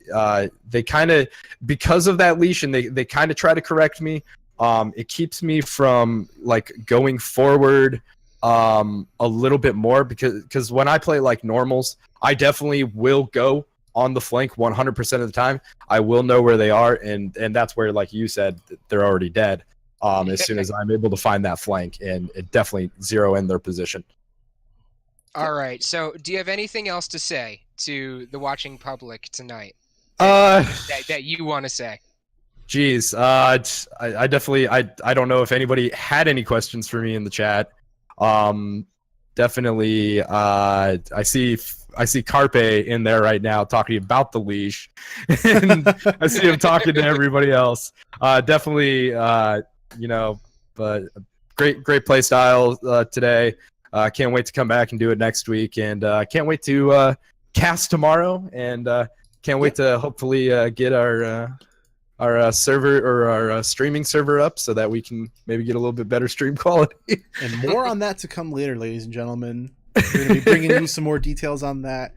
they kind of, because of that leash, and they kind of try to correct me. It keeps me from like going forward a little bit more, because when I play like normals, I definitely will go on the flank 100% of the time. I will know where they are, and that's where, like you said, they're already dead. As soon as I'm able to find that flank, and it definitely zero in their position. All right. So, do you have anything else to say to the watching public tonight that you want to say? Geez, I definitely I don't know if anybody had any questions for me in the chat. Definitely, I see Carpe in there right now talking about the leash, and I see him talking to everybody else. Definitely, but great play style today. Can't wait to come back and do it next week, and can't wait to cast tomorrow, and can't wait to hopefully get our server, or our streaming server up, so that we can maybe get a little bit better stream quality. And more on that to come later, ladies and gentlemen. We're going to be bringing you some more details on that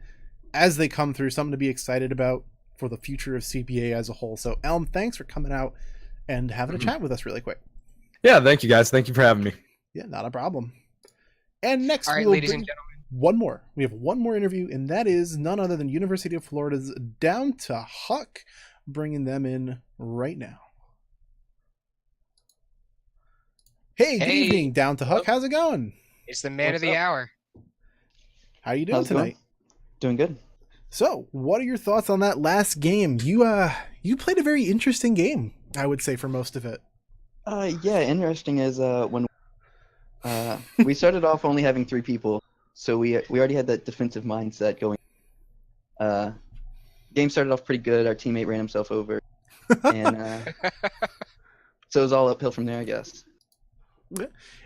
as they come through, something to be excited about for the future of CPA as a whole. So, Elm, thanks for coming out and having a chat with us really quick. Yeah, thank you guys. Thank you for having me. Yeah, not a problem. And next, All right, ladies and gentlemen, one more. We have one more interview, and that is none other than University of Florida's Down to Huck, bringing them in right now. Hey, good evening, Down to Huck. How's it going? It's the man of the hour. How you doing tonight? Doing good. So, what are your thoughts on that last game? You played a very interesting game, I would say, for most of it. Yeah, interesting is when we started off only having 3 people, So we already had that defensive mindset going. Uh, Game started off pretty good. Our teammate ran himself over, and so it was all uphill from there, I guess.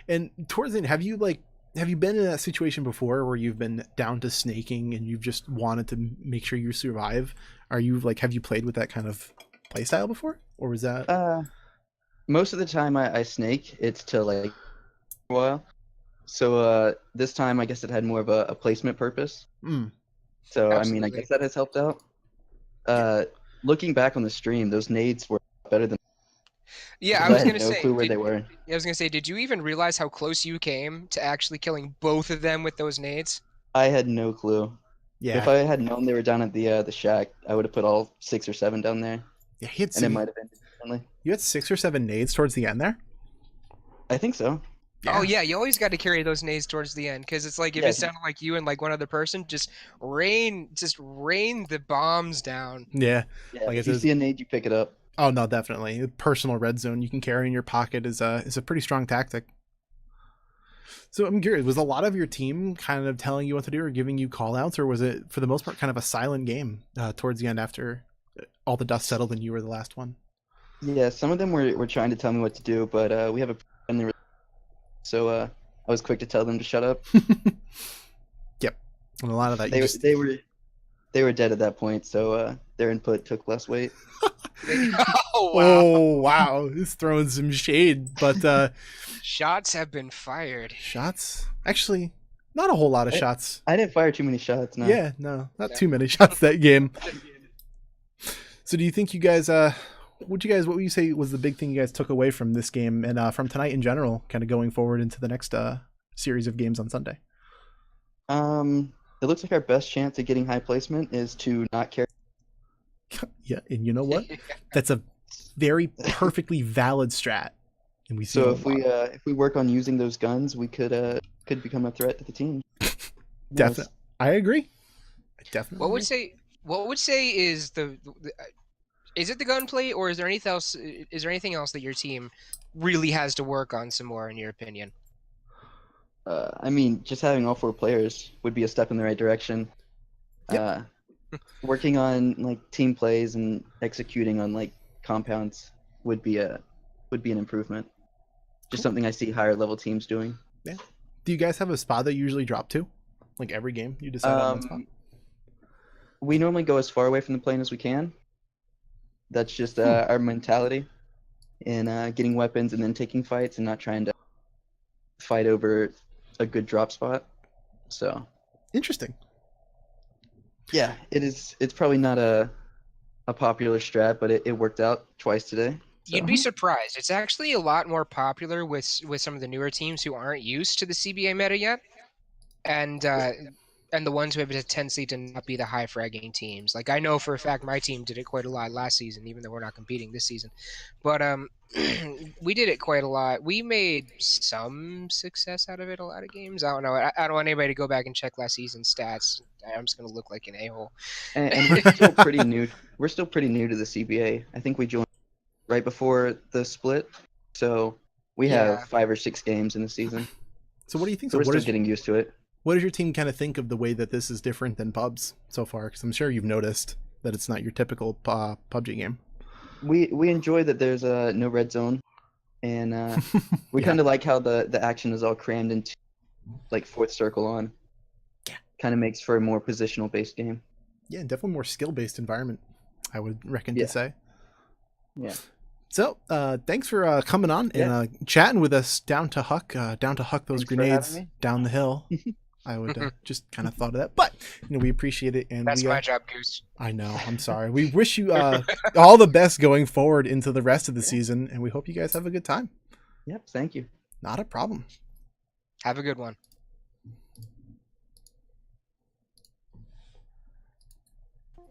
And towards the end, have you been in that situation before where you've been down to snaking and you've just wanted to make sure you survive? Have you played with that kind of play style before, or was that? Most of the time I snake, it's to like a while. So this time I guess it had more of a placement purpose. Mm. So I mean I Absolutely. guess that has helped out. Looking back on the stream, those nades were better than Yeah, I because was I had gonna no say. clue where they were. I was gonna say, did you even realize how close you came to actually killing both of them with those nades? I had no clue. If Yeah, I had known they were down at the shack, I would have put all 6 or 7 down there, yeah. He had and it might have ended differently. you had 6 or 7 nades towards the end there. I think so. Oh yeah, you always got to carry those nades towards the end because it's like if Yeah, it sounded like you and like one other person, just rain the bombs down. Yeah. Yeah, Like it if you says- see a nade, you pick it up. Oh no, definitely. Personal red zone you can carry in your pocket is a pretty strong tactic. So I'm curious, was a lot of your team kind of telling you what to do or giving you call outs, or was it for the most part kind of a silent game towards the end after all the dust settled and you were the last one? Yeah, some of them were trying to tell me what to do, but we have a friendly relationship, so I was quick to tell them to shut up. Yep. And a lot of that They you were just they were dead at that point, so their input took less weight. Oh wow! Oh wow, it's throwing some shade, but Shots have been fired. shots actually not a whole lot of shots. I didn't fire too many shots. No. Yeah, no, not too many shots that game. So do you think you guys what would you say was the big thing you guys took away from this game and from tonight in general, kind of going forward into the next series of games on Sunday? It looks like our best chance at getting high placement is to not carry. Yeah, and you know what? That's a very perfectly valid strat. And we see So a if lot. we work on using those guns, we could become a threat to the team. Definitely, I agree. I definitely. What would say is is it the gunplay or is there anything else? Is there anything else that your team really has to work on some more, in your opinion? I mean, just having all 4 players would be a step in the right direction. Working on like team plays and executing on like compounds would be an improvement. Just something I see higher level teams doing. Yeah. Do you guys have a spot that you usually drop to? Like every game, you decide on one spot. We normally go as far away from the plane as we can. That's just our mentality in getting weapons and then taking fights and not trying to fight over a good drop spot. So Interesting. yeah, it's probably not a popular strat, but it worked out twice today. So. You'd be surprised. It's actually a lot more popular with some of the newer teams who aren't used to the CBA meta yet, and the ones who have a tendency to not be the high fragging teams. Like I know for a fact my team did it quite a lot last season, even though we're not competing this season. But we did it quite a lot. We made some success out of it a lot of games. I don't know. I don't want anybody to go back and check last season's stats. I'm just gonna look like an a-hole. And we're still pretty new. We're still pretty new to the CBA. I think we joined right before the split, so we Yeah. have 5 or 6 games in the season. So what do you think? So we're What still is getting used to it. what does your team kind of think of the way that this is different than pubs so far? Because I'm sure you've noticed that it's not your typical PUBG game. We enjoy that there's no red zone, and we Yeah. kind of like how the action is all crammed into like 4th circle on. Yeah. Kind of makes for a more positional based game. Yeah, definitely more skill-based environment, I would reckon Yeah. to say. Yeah. So, thanks for coming on and chatting with us down to huck those Thanks for having grenades me. down the hill. I would just kind of thought of that, but we appreciate it, and That's we, my job, Goose. I know. I'm sorry. We wish you all the best going forward into the rest of the season, and we hope you guys have a good time. Yep. Thank you. Not a problem. Have a good one.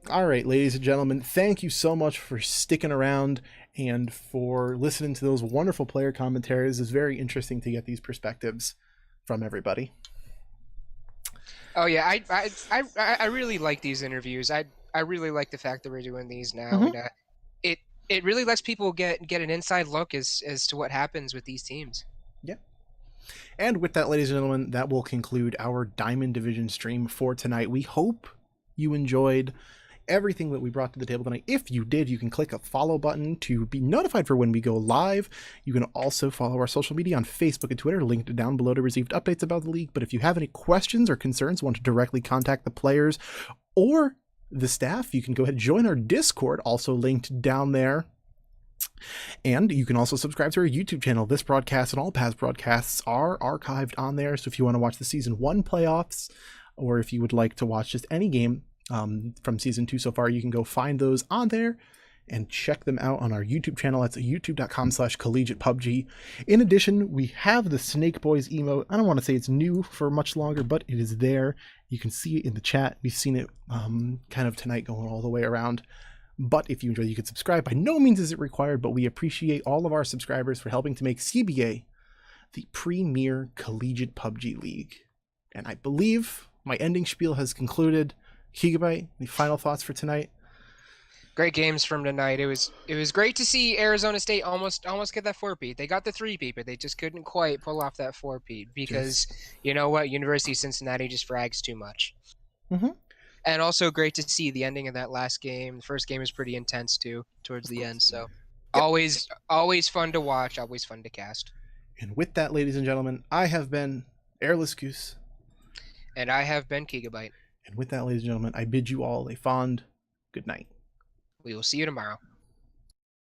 All right, ladies and gentlemen, thank you so much for sticking around and for listening to those wonderful player commentaries. It's very interesting to get these perspectives from everybody. Oh yeah, I really like these interviews. I really like the fact that we're doing these now, Mhm. and it really lets people get an inside look as to what happens with these teams. Yeah. And with that, ladies and gentlemen, that will conclude our Diamond Division stream for tonight. We hope you enjoyed everything that we brought to the table tonight. If you did, you can click a follow button to be notified for when we go live. You can also follow our social media on Facebook and Twitter, linked down below to receive updates about the league. But if you have any questions or concerns, want to directly contact the players or the staff, you can go ahead and join our Discord, also linked down there. And you can also subscribe to our YouTube channel. This broadcast and all past broadcasts are archived on there. So if you want to watch the Season 1 playoffs, or if you would like to watch just any game from Season 2 so far, you can go find those on there and check them out on our YouTube channel. That's youtube.com/collegiate PUBG. In addition, we have the Snake Boys emote. I don't want to say it's new for much longer, but it is there. You can see it in the chat. We've seen it kind of tonight going all the way around. But if you enjoy, you can subscribe. By no means is it required, but we appreciate all of our subscribers for helping to make CBA the premier collegiate PUBG league. And I believe my ending spiel has concluded. Gigabyte, any final thoughts for tonight? Great games from tonight. It was great to see Arizona State almost get that 4-peat. They got the 3-peat, but they just couldn't quite pull off that 4-peat because you know what? University of Cincinnati just frags too much. Mm-hmm. And also great to see the ending of that last game. The first game was pretty intense too, towards the end. So always fun to watch, always fun to cast. And with that, ladies and gentlemen, I have been Airless Goose. And I have been Gigabyte. And with that, ladies and gentlemen, I bid you all a fond good night. We will see you tomorrow.